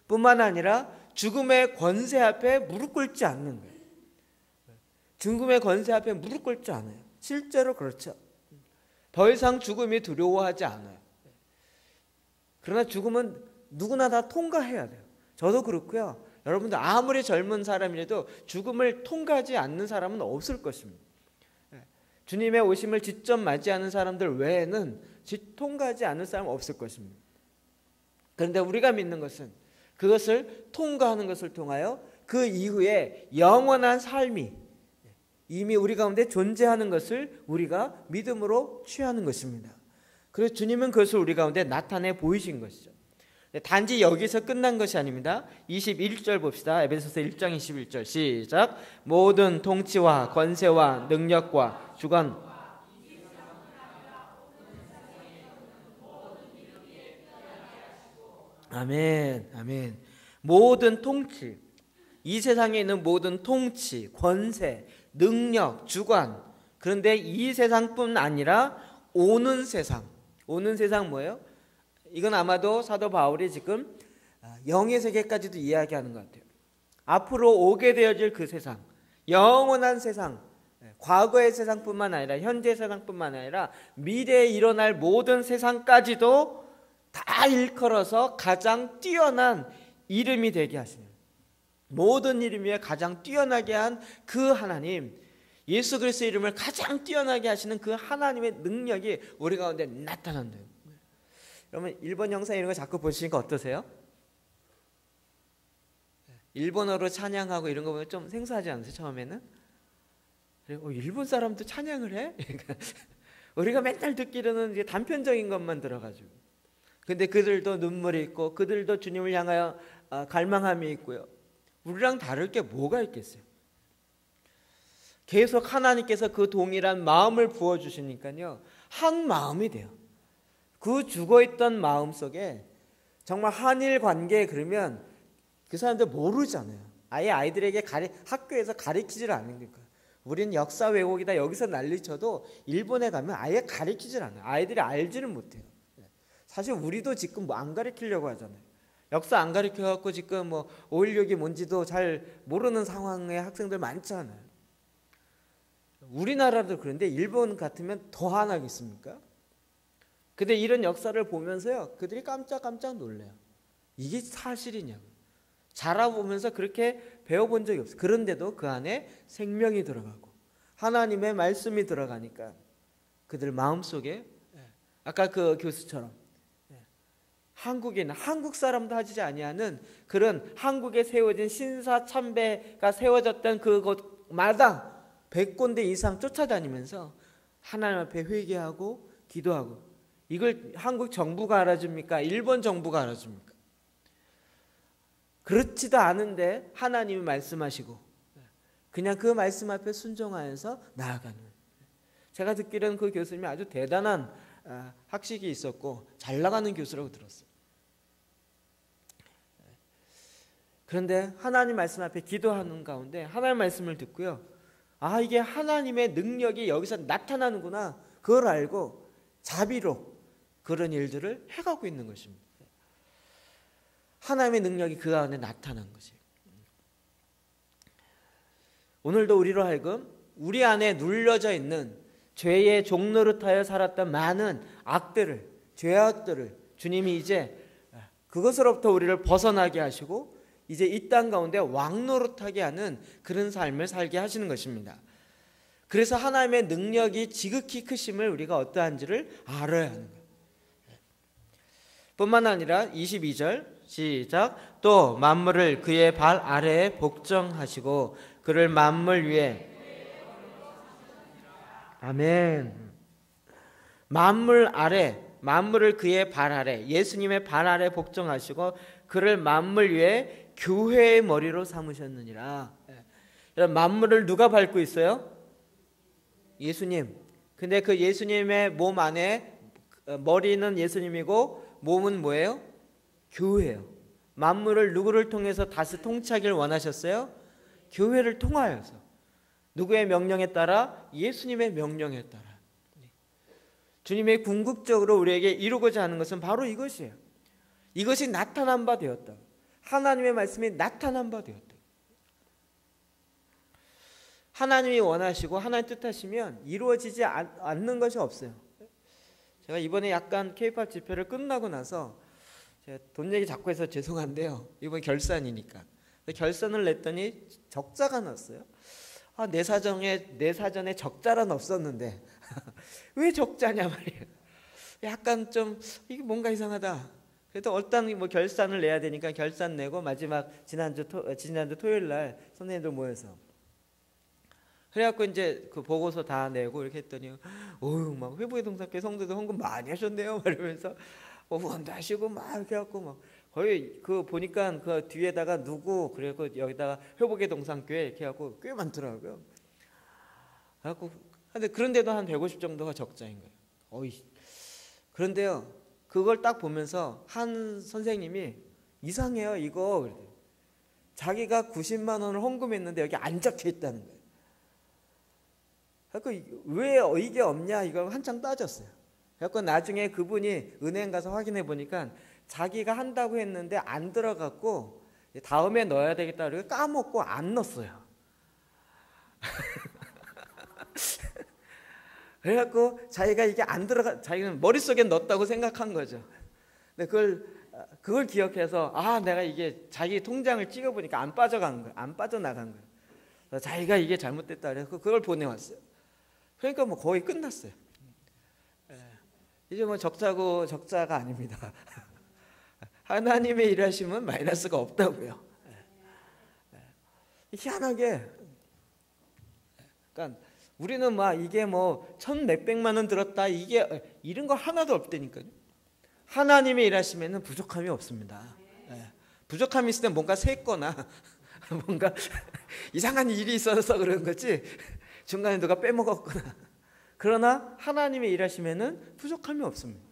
뿐만 아니라 죽음의 권세 앞에 무릎 꿇지 않는 거예요. 죽음의 권세 앞에 무릎 꿇지 않아요. 실제로 그렇죠. 더 이상 죽음이 두려워하지 않아요. 그러나 죽음은 누구나 다 통과해야 돼요. 저도 그렇고요. 여러분들 아무리 젊은 사람이라도 죽음을 통과하지 않는 사람은 없을 것입니다. 주님의 오심을 직접 맞이하는 사람들 외에는 통과하지 않는 사람은 없을 것입니다. 그런데 우리가 믿는 것은 그것을 통과하는 것을 통하여 그 이후에 영원한 삶이 이미 우리 가운데 존재하는 것을 우리가 믿음으로 취하는 것입니다. 그래서 주님은 그것을 우리 가운데 나타내 보이신 것이죠. 단지 여기서 끝난 것이 아닙니다. 21절 봅시다. 에베소서 1장 21절 시작. 모든 통치와 권세와 능력과 주관 아멘. 모든 통치, 이 세상에 있는 모든 통치, 권세, 능력, 주관, 그런데 이 세상뿐 아니라 오는 세상 뭐예요? 이건 아마도 사도 바울이 지금 영의 세계까지도 이야기하는 것 같아요. 앞으로 오게 되어질 그 세상, 영원한 세상, 과거의 세상뿐만 아니라 현재 세상뿐만 아니라 미래에 일어날 모든 세상까지도 다 일컬어서 가장 뛰어난 이름이 되게 하시는, 모든 이름 위에 가장 뛰어나게 한 그 하나님, 예수 그리스도의 이름을 가장 뛰어나게 하시는 그 하나님의 능력이 우리 가운데 나타난대요. 여러분 일본 영상 이런 거 자꾸 보시니까 어떠세요? 일본어로 찬양하고 이런 거 보면 좀 생소하지 않으세요? 처음에는? 일본 사람도 찬양을 해? 우리가 맨날 듣기로는 이제 단편적인 것만 들어가지고, 근데 그들도 눈물이 있고 그들도 주님을 향하여 갈망함이 있고요. 우리랑 다를 게 뭐가 있겠어요? 계속 하나님께서 그 동일한 마음을 부어주시니까요, 한 마음이 돼요. 그 죽어있던 마음 속에 정말 한일 관계, 그러면 그 사람들 모르잖아요. 아예 아이들에게 학교에서 가르치질 않는 거니까. 우리는 역사 왜곡이다 여기서 난리쳐도 일본에 가면 아예 가르치질 않아요. 아이들이 알지를 못해요. 사실 우리도 지금 뭐 안 가르치려고 하잖아요. 역사 안 가르쳐갖고 지금 뭐 5.16이 뭔지도 잘 모르는 상황의 학생들 많잖아요. 우리나라도 그런데 일본 같으면 더 안 하겠습니까? 근데 이런 역사를 보면서요, 그들이 깜짝 놀래요. 이게 사실이냐고. 자라보면서 그렇게 배워본 적이 없어요. 그런데도 그 안에 생명이 들어가고 하나님의 말씀이 들어가니까 그들 마음속에, 아까 그 교수처럼 한국 사람도 하지 아니하는 그런 한국에 세워진 신사참배가 세워졌던 그곳마다 100군데 이상 쫓아다니면서 하나님 앞에 회개하고 기도하고, 이걸 한국 정부가 알아줍니까? 일본 정부가 알아줍니까? 그렇지도 않은데 하나님이 말씀하시고 그냥 그 말씀 앞에 순종하여서 나아가는. 제가 듣기로는 그 교수님이 아주 대단한 학식이 있었고 잘 나가는 교수라고 들었어요. 그런데 하나님 말씀 앞에 기도하는 가운데 하나님 말씀을 듣고요. 아, 이게 하나님의 능력이 여기서 나타나는구나. 그걸 알고 자비로 그런 일들을 해가고 있는 것입니다. 하나님의 능력이 그 안에 나타난 것이에요. 오늘도 우리로 하여금 우리 안에 눌려져 있는 죄의 종노릇하여 살았던 많은 악들을, 죄악들을 주님이 이제 그것으로부터 우리를 벗어나게 하시고 이제 이 땅 가운데 왕노릇하게 하는 그런 삶을 살게 하시는 것입니다. 그래서 하나님의 능력이 지극히 크심을 우리가 어떠한지를 알아야 하는 거예요. 뿐만 아니라 22절 시작. 또 만물을 그의 발 아래에 복종하시고 그를 만물 위에 아멘. 만물 아래, 만물을 그의 발 아래, 예수님의 발 아래 복종하시고 그를 만물 위에 교회의 머리로 삼으셨느니라. 만물을 누가 밟고 있어요? 예수님. 근데 그 예수님의 몸 안에 머리는 예수님이고 몸은 뭐예요? 교회예요. 만물을 누구를 통해서 다시 통치하기를 원하셨어요? 교회를 통하여서. 누구의 명령에 따라? 예수님의 명령에 따라. 주님의 궁극적으로 우리에게 이루고자 하는 것은 바로 이것이에요. 이것이 나타난 바 되었다. 하나님의 말씀이 나타난 바 되었다. 하나님이 원하시고 하나님 뜻하시면 이루어지지 않는 것이 없어요. 제가 이번에 약간 K-팝 집회를 끝나고 나서 제가 돈 얘기 자꾸 해서 죄송한데요. 이번 결산이니까. 결산을 냈더니 적자가 났어요. 아, 내 사전에 적자란 없었는데 왜 적자냐 말이에요. 약간 좀 이게 뭔가 이상하다. 그래도 일단 뭐 결산을 내야 되니까 결산 내고 마지막 지난주 토요일 날 선생님들 모여서 그래갖고 이제 그 보고서 다 내고 이렇게 했더니 어휴 막 회부의 동사교회 성도들 헌금 많이 하셨네요. 이러면서 후원도 하시고 막 이렇게 해갖고 막 거의 그 보니까 그 뒤에다가 누구 그리고 여기다가 회복의 동산교회 이렇게 해갖고 꽤 많더라고요. 그래갖고 근데 그런데도 한 150 정도가 적자인 거예요. 어이. 그런데요 그걸 딱 보면서 한 선생님이 이상해요 이거. 자기가 90만 원을 헌금했는데 여기 안 적혀 있다는 거예요. 그래갖고 왜 이게 없냐 이걸 한창 따졌어요. 그래갖고 나중에 그분이 은행 가서 확인해 보니까 자기가 한다고 했는데 안 들어갔고 다음에 넣어야 되겠다 그러고 까먹고 안 넣었어요. 그래갖고 자기가 이게 안 들어가, 자기는 머릿속에 넣었다고 생각한 거죠. 근데 그걸 기억해서 내가 이게 자기 통장을 찍어보니까 안 빠져간 거예요. 안 빠져나간 거예요. 자기가 이게 잘못됐다 그래서 그걸 보내왔어요. 그러니까 뭐 거의 끝났어요. 이제 뭐 적자가 아닙니다. 하나님의 일하심은 마이너스가 없다고요. 희한하게, 그러니까 우리는 막 이게 뭐 1,100만 원 들었다 이런 거 하나도 없다니까요. 하나님의 일하심에는 부족함이 없습니다. 부족함이 있을 때 뭔가 샜거나 뭔가 이상한 일이 있어서 그런 거지 중간에 누가 빼먹었거나. 그러나 하나님의 일하심에는 부족함이 없습니다.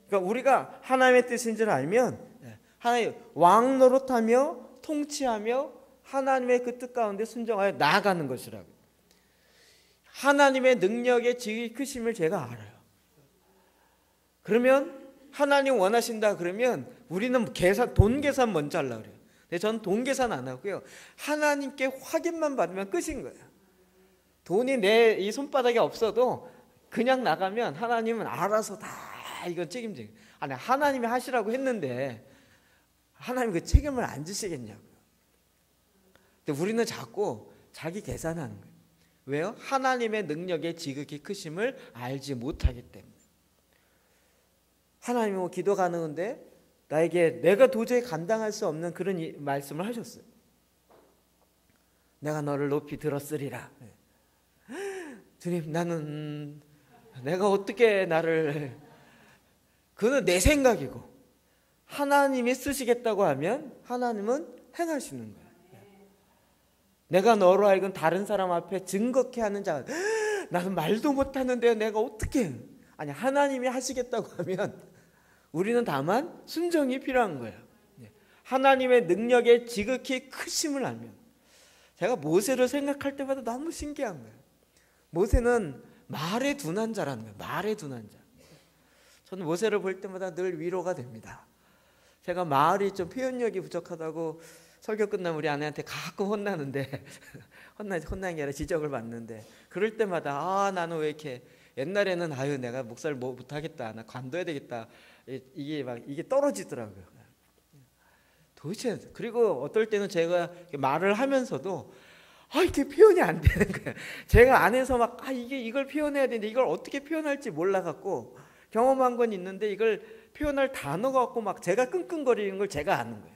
그러니까 우리가 하나님의 뜻인 줄 알면 하나님 왕 노릇하며 통치하며 하나님의 그 뜻 가운데 순종하여 나아가는 것이라고. 하나님의 능력의 지극히 크심을 제가 알아요. 그러면 하나님 원하신다 그러면 우리는 돈 계산 먼저 하려고 그래요. 근데 저는 돈 계산 안 하고요. 하나님께 확인만 받으면 끝인 거예요. 돈이 내 이 손바닥에 없어도 그냥 나가면 하나님은 알아서 다 이건 책임지고. 아니 하나님이 하시라고 했는데 하나님 그 책임을 안 지시겠냐고요. 근데 우리는 자꾸 자기 계산하는 거예요. 왜요? 하나님의 능력의 지극히 크심을 알지 못하기 때문에. 하나님이 뭐 기도가 나오는데 나에게 내가 도저히 감당할 수 없는 그런 말씀을 하셨어요. 내가 너를 높이 들었으리라. 주님 나는 내가 어떻게 나를 그는 내 생각이고 하나님이 쓰시겠다고 하면 하나님은 행하시는 거예요. 내가 너로 하여금 다른 사람 앞에 증거케 하는 자, 나는 말도 못하는데 내가 어떻게, 아니 하나님이 하시겠다고 하면 우리는 다만 순종이 필요한 거예요. 하나님의 능력의 지극히 크심을 알면, 제가 모세를 생각할 때마다 너무 신기한 거예요. 모세는 말의 둔한 자라는 거예요. 말의 둔한 자. 저는 모세를 볼 때마다 늘 위로가 됩니다. 제가 말이 좀 표현력이 부족하다고 설교 끝나면 우리 아내한테 가끔 혼나는데 혼나는 게 아니라 지적을 받는데, 그럴 때마다 나는 왜 이렇게, 옛날에는 내가 목사를 못하겠다, 나 관둬야 되겠다, 이게 떨어지더라고요. 도대체. 그리고 어떨 때는 제가 말을 하면서도 이게 표현이 안 되는 거예요. 제가 안에서 막 이걸 표현해야 되는데 이걸 어떻게 표현할지 몰라갖고, 경험한 건 있는데 이걸 표현할 단어가 없고 막 제가 끙끙거리는 걸 제가 아는 거예요.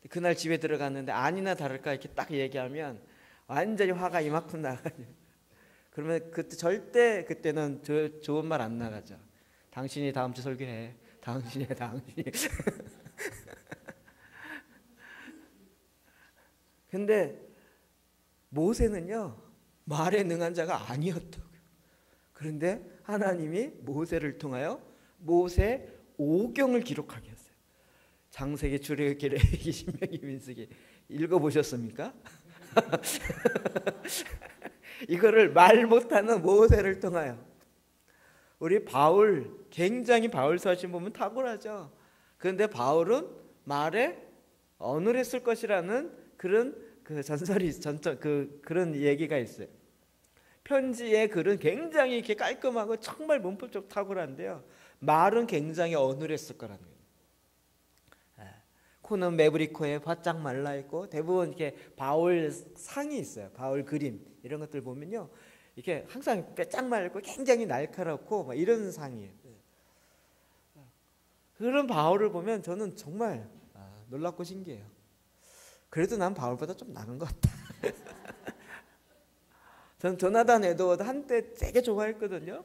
그날 집에 들어갔는데 아니나 다를까 이렇게 딱 얘기하면 완전히 화가 이만큼 나가요. 그러면 절대 그때는 좋은 말 안 나가죠. 당신이 다음 주 설교해. 당신이. 근데 모세는요, 말에 능한 자가 아니었다고요. 그런데 하나님이 모세를 통하여 모세 오경을 기록하게 했어요. 창세기, 출애굽기, 레위기, 신명기, 민수기 읽어보셨습니까? 이거를 말 못하는 모세를 통하여. 우리 바울, 굉장히 바울 서신 보면 탁월하죠. 그런데 바울은 말에 어눌했을 것이라는 그런 전설이 그런 얘기가 있어요. 편지의 글은 굉장히 이렇게 깔끔하고 정말 문법적 탁월한데요, 말은 굉장히 어눌했을 거라는 거예요. 코는 매부리코에 바짝 말라 있고, 대부분 이렇게 바울 상이 있어요. 바울 그림 이런 것들 보면요, 이렇게 항상 빼짝 말고 굉장히 날카롭고 막 이런 상이에요. 그런 바울을 보면 저는 정말 놀랍고 신기해요. 그래도 난 바울보다 좀 나은 것 같다. 저는 조나단 에드워드 한때 되게 좋아했거든요.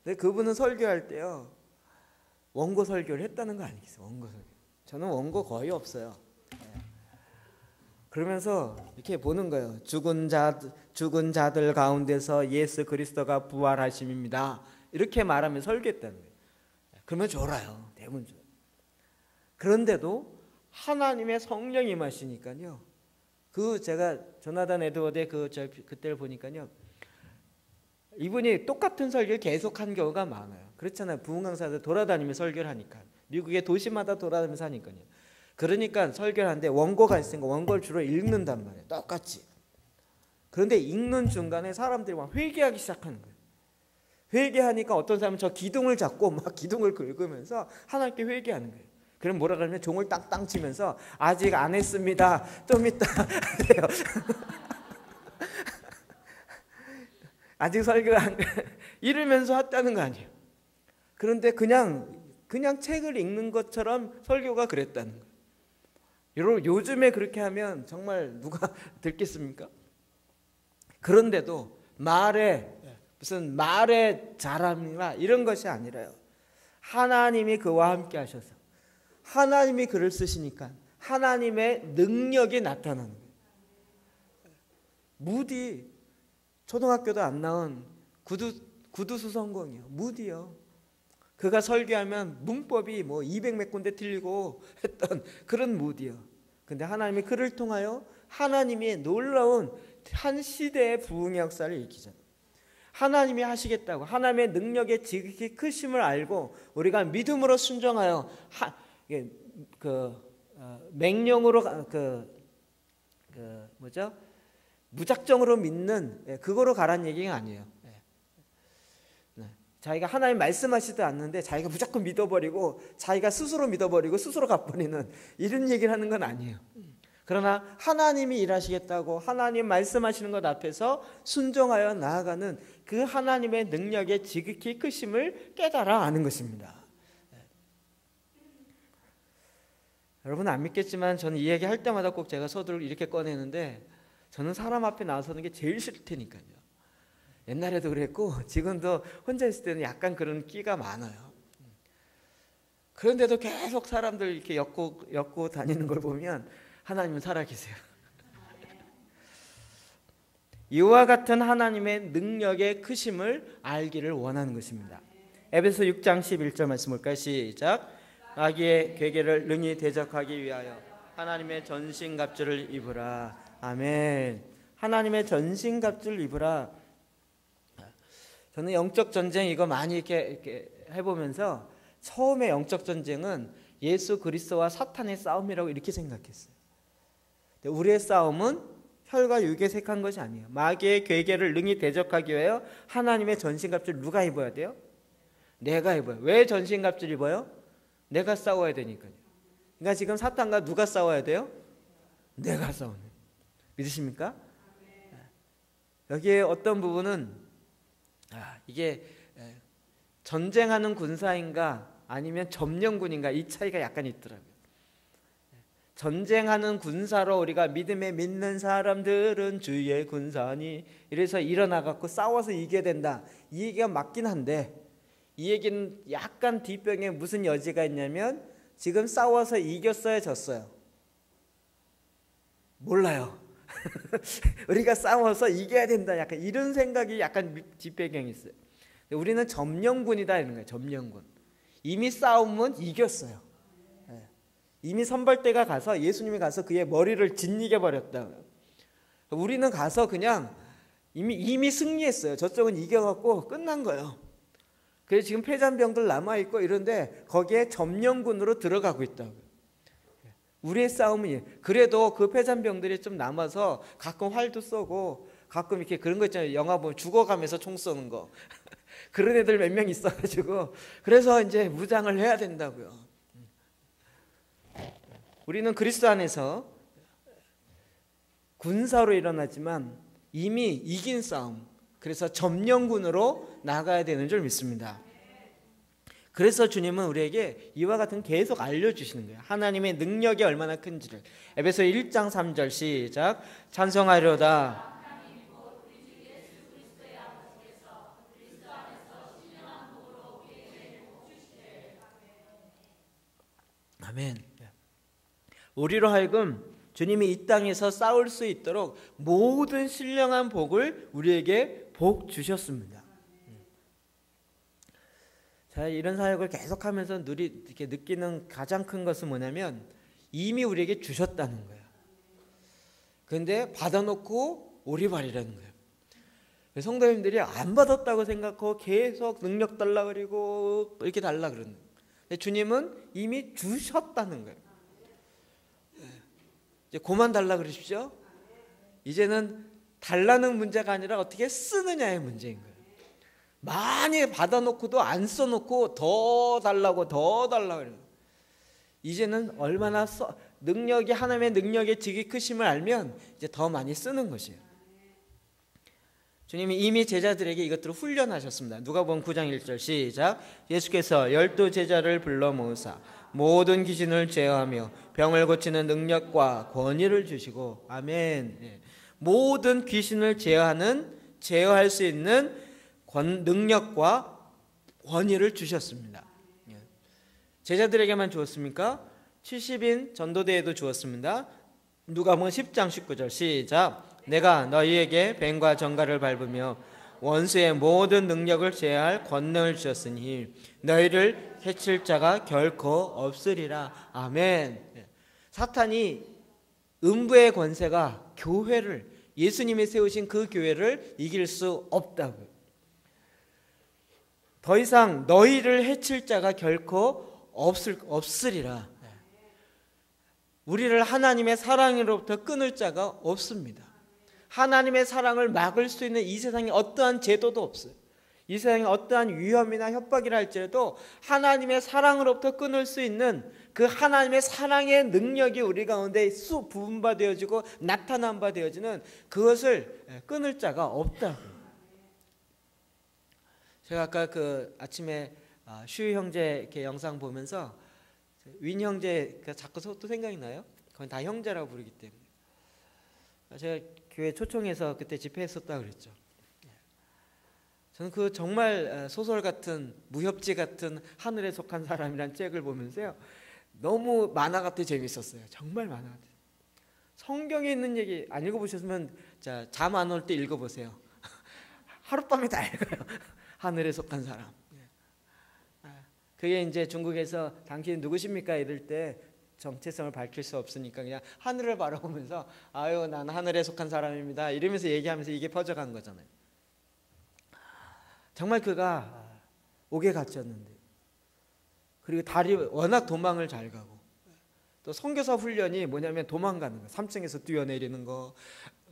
근데 그분은 설교할 때요, 원고 설교를 했다는 거 아니겠어요? 원고 설교. 저는 원고 거의 없어요. 그러면서 이렇게 보는 거예요. 죽은 자들 가운데서 예수 그리스도가 부활하심입니다. 이렇게 말하면 설교했다는 거예요. 그러면 졸아요. 대부분 졸아요. 그런데도 하나님의 성령이 임하시니까요, 제가 조나단 에드워드의 그때를 보니까요, 이분이 똑같은 설교를 계속한 경우가 많아요. 그렇잖아요. 부흥강사들 돌아다니며 설교를 하니까, 미국의 도시마다 돌아다니면서 하니까요. 그러니까 설교를 하는데 원고가 있으니까 원고를 주로 읽는단 말이에요. 똑같이. 그런데 읽는 중간에 사람들이 막 회개하기 시작하는 거예요. 회개하니까 어떤 사람은 저 기둥을 잡고 막 기둥을 긁으면서 하나님께 회개하는 거예요. 그럼 뭐라 그러면 종을 땅땅 치면서 아직 안 했습니다. 좀 이따 해요. 아직 설교가 안 이러면서 했다는 거 아니에요. 그런데 그냥 책을 읽는 것처럼 설교가 그랬다는 거예요. 여러분, 요즘에 그렇게 하면 정말 누가 듣겠습니까? 그런데도 무슨 말의 잘함이나 이런 것이 아니라요, 하나님이 그와 함께 하셔서 하나님이 그를 쓰시니까 하나님의 능력이 나타나는 거예요. 무디, 초등학교도 안 나온 구두수성공이요. 무디요. 그가 설교하면 문법이 200몇 군데 틀리고 했던 그런 무디요. 근데 하나님이 그를 통하여 하나님이 놀라운 한 시대의 부흥의 역사를 일으키잖아요. 하나님이 하시겠다고, 하나님의 능력의 지극히 크심을 알고 우리가 믿음으로 순종하여 맹령으로 무작정으로 믿는, 그거로 가라는 얘기가 아니에요. 자기가 하나님 말씀하시지도 않는데 자기가 무조건 믿어버리고 자기가 스스로 믿어버리고 스스로 갚아버리는 이런 얘기를 하는 건 아니에요. 그러나 하나님이 일하시겠다고 하나님 말씀하시는 것 앞에서 순종하여 나아가는 그 하나님의 능력의 지극히 크심을 깨달아 아는 것입니다. 여러분 안 믿겠지만 저는 이 얘기 할 때마다 꼭 제가 서두를 이렇게 꺼내는데, 저는 사람 앞에 나서는 게 제일 싫다니까요. 옛날에도 그랬고 지금도 혼자 있을 때는 약간 그런 끼가 많아요. 그런데도 계속 사람들 이렇게 엮고 다니는 걸 보면 하나님은 살아계세요. 이와 같은 하나님의 능력의 크심을 알기를 원하는 것입니다. 에베소 6장 11절 말씀 볼까요? 시작. 마귀의 괴계를 능히 대적하기 위하여 하나님의 전신갑주를 입으라. 아멘. 하나님의 전신갑주를 입으라. 저는 영적 전쟁 이거 많이 이렇게 해보면서 처음에 영적 전쟁은 예수 그리스도와 사탄의 싸움이라고 이렇게 생각했어요. 우리의 싸움은 혈과 육에 속한 것이 아니에요. 마귀의 괴계를 능히 대적하기 위하여 하나님의 전신갑주를 누가 입어야 돼요? 내가 입어요. 왜 전신갑주를 입어요? 내가 싸워야 되니까요. 그러니까 지금 사탄과 누가 싸워야 돼요? 내가 싸우는. 믿으십니까? 여기에 어떤 부분은 이게 전쟁하는 군사인가 아니면 점령군인가 이 차이가 약간 있더라고요. 전쟁하는 군사로 우리가 믿음에 믿는 사람들은 주의 군사니 이래서 일어나갖고 싸워서 이겨야 된다. 이 얘기가 맞긴 한데 이 얘기는 약간 뒷병에 무슨 여지가 있냐면 지금 싸워서 이겼어요, 졌어요? 몰라요. 우리가 싸워서 이겨야 된다. 약간 이런 생각이 약간 뒷배경이 있어요. 우리는 점령군이다 이런 거예요. 점령군. 이미 싸움은 이겼어요. 이미 선발대가 가서 예수님이 가서 그의 머리를 짓이겨 버렸다. 우리는 가서 그냥 이미 승리했어요. 저쪽은 이겨갖고 끝난 거예요. 그래서 지금 패잔병들 남아있고 이런데 거기에 점령군으로 들어가고 있다고요. 우리의 싸움은 그래도 그 패잔병들이 좀 남아서 가끔 활도 쏘고 가끔 이렇게 그런 거 있잖아요. 영화 보면 죽어가면서 총 쏘는 거. 그런 애들 몇 명 있어가지고 그래서 이제 무장을 해야 된다고요. 우리는 그리스도 안에서 군사로 일어나지만 이미 이긴 싸움, 그래서 점령군으로 나가야 되는 줄 믿습니다. 그래서 주님은 우리에게 이와 같은 계속 알려주시는 거예요. 하나님의 능력이 얼마나 큰지를. 에베소 1장 3절 시작. 찬송하려다. 아멘. 우리로 하여금 주님이 이 땅에서 싸울 수 있도록 모든 신령한 복을 우리에게 복 주셨습니다. 자, 이런 사역을 계속하면서 이렇게 느끼는 가장 큰 것은 뭐냐면 이미 우리에게 주셨다는 거예요. 그런데 받아놓고 오리발이라는 거예요. 성도님들이 안 받았다고 생각하고 계속 능력 달라 그리고 이렇게 달라 그러는 거예요. 근데 주님은 이미 주셨다는 거예요. 이제 그만 달라 그러십시오. 이제는 달라는 문제가 아니라 어떻게 쓰느냐의 문제인 거예요. 많이 받아놓고도 안 써놓고 더 달라고 그래요. 이제는 얼마나 능력이 하나님의 능력의 지극히 크심을 알면 이제 더 많이 쓰는 것이에요. 주님이 이미 제자들에게 이것들을 훈련하셨습니다. 누가복음 9장 1절 시작. 예수께서 12 제자를 불러 모으사 모든 귀신을 제어하며 병을 고치는 능력과 권위를 주시고 아멘. 모든 귀신을 제어할 수 있는 능력과 권위를 주셨습니다. 제자들에게만 주었습니까? 70인 전도대에도 주었습니다. 누가복음 10장 19절 시작. 내가 너희에게 뱀과 정갈을 밟으며 원수의 모든 능력을 제어할 권능을 주셨으니 너희를 해칠 자가 결코 없으리라. 아멘. 사탄이 음부의 권세가 교회를, 예수님이 세우신 그 교회를 이길 수 없다고요. 더 이상 너희를 해칠 자가 결코 없으리라. 우리를 하나님의 사랑으로부터 끊을 자가 없습니다. 하나님의 사랑을 막을 수 있는 이 세상에 어떠한 제도도 없어요. 이 세상에 어떠한 위험이나 협박이라 할지라도 하나님의 사랑으로부터 끊을 수 있는 그 하나님의 사랑의 능력이 우리 가운데 부분바 되어지고 나타난 바 되어지는 그것을 끊을 자가 없다고요. 제가 아까 그 아침에 슈 형제 이렇게 영상 보면서 윈 형제가 자꾸 또 생각이 나요. 그건 다 형제라고 부르기 때문에. 제가 교회 초청해서 그때 집회했었다고 그랬죠. 저는 그 정말 소설 같은 무협지 같은 하늘에 속한 사람이란 책을 보면서요, 너무 만화 같아 재밌었어요. 정말 만화 같아. 성경에 있는 얘기 안 읽어보셨으면 잠 안 올 때 읽어보세요. 하룻밤에 다 읽어요. 하늘에 속한 사람. 그게 이제 중국에서 당신 누구십니까 이럴 때 정체성을 밝힐 수 없으니까 그냥 하늘을 바라보면서 아유 난 하늘에 속한 사람입니다 이러면서 얘기하면서 이게 퍼져간 거잖아요. 정말 그가 옥에 갇혔는데, 그리고 달이 워낙 도망을 잘 가고, 또 선교사 훈련이 뭐냐면 도망가는 거, 3층에서 뛰어내리는 거,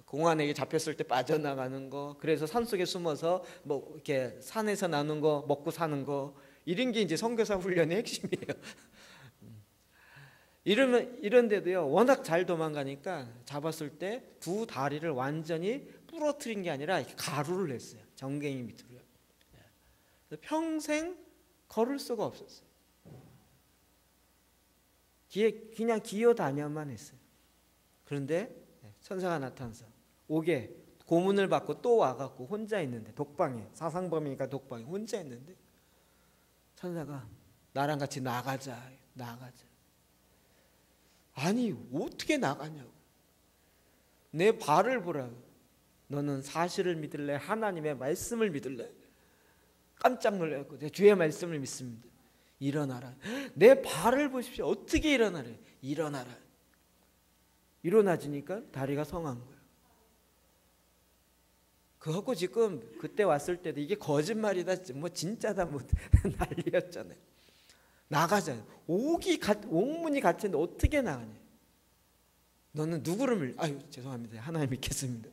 공안에게 잡혔을 때 빠져나가는 거, 그래서 산속에 숨어서 뭐 이렇게 산에서 나는 거 먹고 사는 거, 이런 게 이제 선교사 훈련의 핵심이에요. 이런데도요 워낙 잘 도망가니까 잡았을 때 두 다리를 완전히 부러뜨린 게 아니라 이렇게 가루를 냈어요. 정갱이 밑으로요. 평생 걸을 수가 없었어요. 그냥 기어다녀만 했어요. 그런데 천사가 나타나서 옥에 고문을 받고 또 와갖고 혼자 있는데, 독방에, 사상범이니까 독방에 혼자 있는데 천사가 나랑 같이 나가자. 아니 어떻게 나가냐고. 내 발을 보라고. 너는 사실을 믿을래? 하나님의 말씀을 믿을래? 깜짝 놀랐고, 내 주의 말씀을 믿습니다. 일어나라. 내 발을 보십시오. 어떻게 일어나래? 일어나라. 일어나지니까 다리가 성한 거예요. 그거고 지금 그때 왔을 때도 이게 거짓말이다, 뭐 진짜다, 뭐 난리였잖아요. 나가자. 옥문이 갇혔는데 어떻게 나가냐? 너는 누구를 아유 죄송합니다. 하나님 믿겠습니다.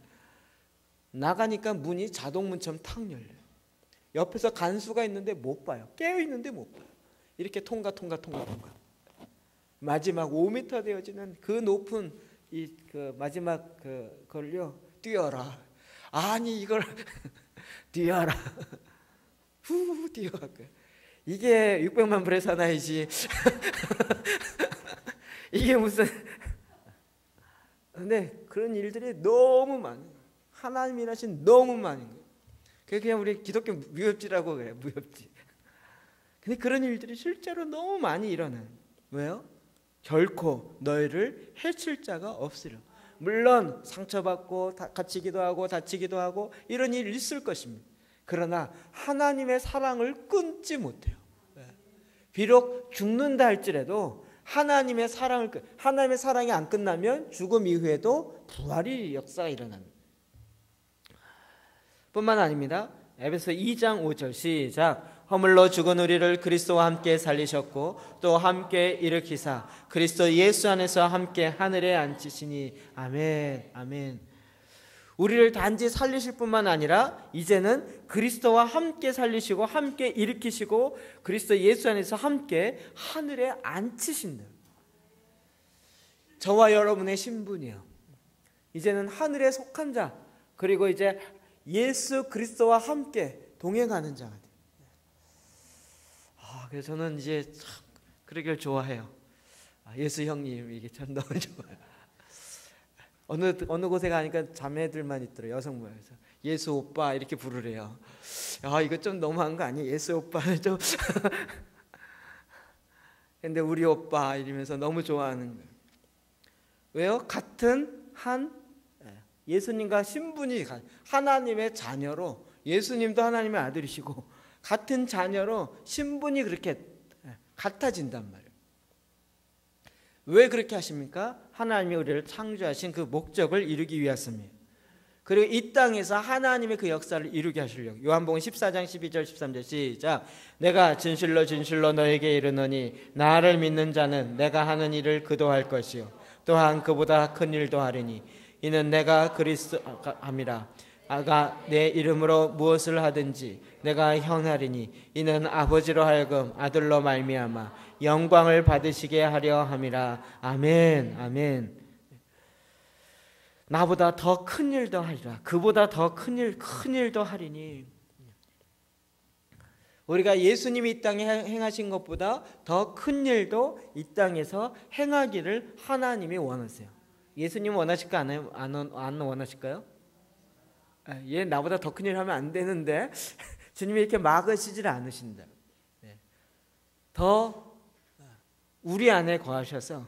나가니까 문이 자동문처럼 탁 열려요. 옆에서 간수가 있는데 못 봐요. 깨어 있는데 못 봐요. 이렇게 통과. 마지막 5m 되어지는 그 높은 그 마지막 그걸요 뛰어라. 아니 이걸 뛰어라. 후 뛰어갈 거예요. 이게 600만 불의 사나이지. 이게 무슨. 근데 그런 일들이 너무 많아요. 하나님이 하신 너무 많은 거예요. 그냥 우리 기독교 무협지라고 그래요. 무협지. 근데 그런 일들이 실제로 너무 많이 일어나요. 왜요? 결코 너희를 해칠 자가 없으려. 물론 상처받고 갇히기도 하고 다치기도 하고 이런 일이 있을 것입니다. 그러나 하나님의 사랑을 끊지 못해요. 비록 죽는다 할지라도 하나님의 사랑이 안 끝나면 죽음 이후에도 부활의 역사가 일어납니다. 뿐만 아닙니다. 에베소 2장 5절 시작. 허물로 죽은 우리를 그리스도와 함께 살리셨고 또 함께 일으키사 그리스도 예수 안에서 함께 하늘에 앉히시니. 아멘. 아멘. 우리를 단지 살리실 뿐만 아니라 이제는 그리스도와 함께 살리시고 함께 일으키시고 그리스도 예수 안에서 함께 하늘에 앉히신다. 저와 여러분의 신분이요, 이제는 하늘에 속한 자, 그리고 이제 예수 그리스도와 함께 동행하는 자가 돼요. 그래서 저는 이제 참 그러길 좋아해요. 예수 형님 이게 참 너무 좋아요. 어느 곳에 가니까 자매들만 있더라고요. 여성 모여서 예수 오빠 이렇게 부르래요. 이거 좀 너무한 거 아니에요? 예수 오빠는 좀. 근데 우리 오빠 이러면서 너무 좋아하는 거예요. 왜요? 같은 예수님과 신분이 하나님의 자녀로, 예수님도 하나님의 아들이시고 같은 자녀로 신분이 그렇게 같아진단 말이에요. 왜 그렇게 하십니까? 하나님이 우리를 창조하신 그 목적을 이루기 위해서입니다. 그리고 이 땅에서 하나님의 그 역사를 이루게 하시려고. 요한복음 14장 12절 13절 시작. 내가 진실로 진실로 너에게 이르노니 나를 믿는 자는 내가 하는 일을 그도 할 것이요 또한 그보다 큰 일도 하리니 이는 내가 그리스도함이라. 아가 내 이름으로 무엇을 하든지 내가 행하리니 이는 아버지로 하여금 아들로 말미암아 영광을 받으시게 하려 함이라. 아멘. 아멘. 나보다 더 큰 일도 하리라. 그보다 더 큰 일도 하리니. 우리가 예수님이 이 땅에 행하신 것보다 더 큰 일도 이 땅에서 행하기를 하나님이 원하세요. 예수님 원하실까 안 원하실까요? 얘 나보다 더 큰 일 하면 안 되는데 주님이 이렇게 막으시질 않으신다. 더 우리 안에 거하셔서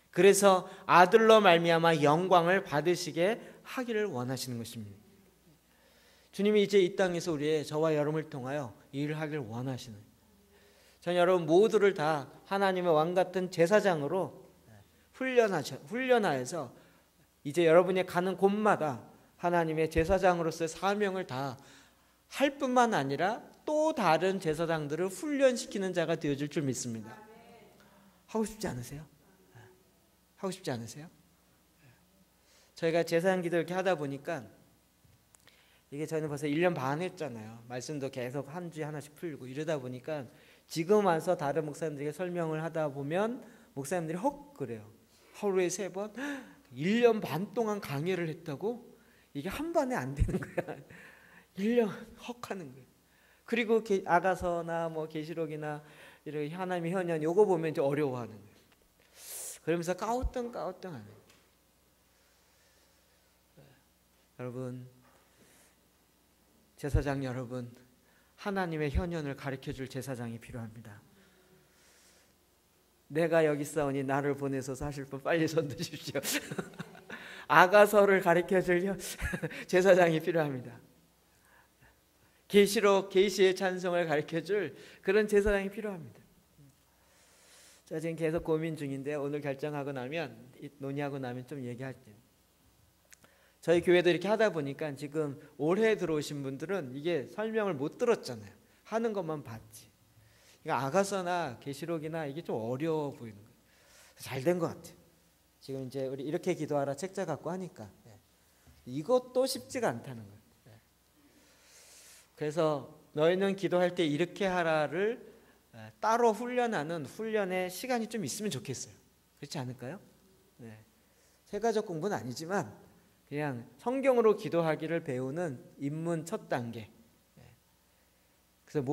그래서 아들로 말미암아 영광을 받으시게 하기를 원하시는 것입니다. 주님이 이제 이 땅에서 저와 여러분을 통하여 일을 하기를 원하시는, 전 여러분 모두를 다 하나님의 왕 같은 제사장으로 훈련하여서 이제 여러분이 가는 곳마다 하나님의 제사장으로서의 사명을 다 할 뿐만 아니라 또 다른 제사장들을 훈련시키는 자가 되어줄 줄 믿습니다. 하고 싶지 않으세요? 하고 싶지 않으세요? 저희가 제사장 기도 이렇게 하다 보니까 이게 저희는 벌써 1년 반 했잖아요. 말씀도 계속 한 주에 하나씩 풀고 이러다 보니까 지금 와서 다른 목사님들에게 설명을 하다 보면 목사님들이 헉 그래요. 하루에 3번 1년 반 동안 강의를 했다고? 이게 한 번에 안 되는 거야. 1년 헉 하는 거예요. 그리고 아가서나 뭐 계시록이나 이런 하나님의 현현 요거 보면 이제 어려워하는 거예요. 그러면서 까우뚱까우뚱 하는 거예요. 여러분, 제사장 여러분, 하나님의 현현을 가르쳐줄 제사장이 필요합니다. 내가 여기 있사오니 나를 보내소서 하실 분 빨리 손 드십시오. 아가서를 가르쳐줄 제사장이 필요합니다. 계시록, 계시의 찬송을 가르쳐줄 그런 제사장이 필요합니다. 제가 지금 계속 고민 중인데 오늘 결정하고 나면, 논의하고 나면 좀 얘기할게요. 저희 교회도 이렇게 하다 보니까 지금 올해 들어오신 분들은 이게 설명을 못 들었잖아요. 하는 것만 봤지. 그러니까 아가서나 계시록이나 이게 좀 어려워 보이는 거예요. 잘 된 것 같아요. 지금 이제 우리 이렇게 기도하라 책자 갖고 하니까 이것도 쉽지가 않다는 거예요. 그래서 너희는 기도할 때 이렇게 하라를 따로 훈련하는 훈련의 시간이 좀 있으면 좋겠어요. 그렇지 않을까요? 세가족 공부는 아니지만 그냥 성경으로 기도하기를 배우는 입문 첫 단계. 그래서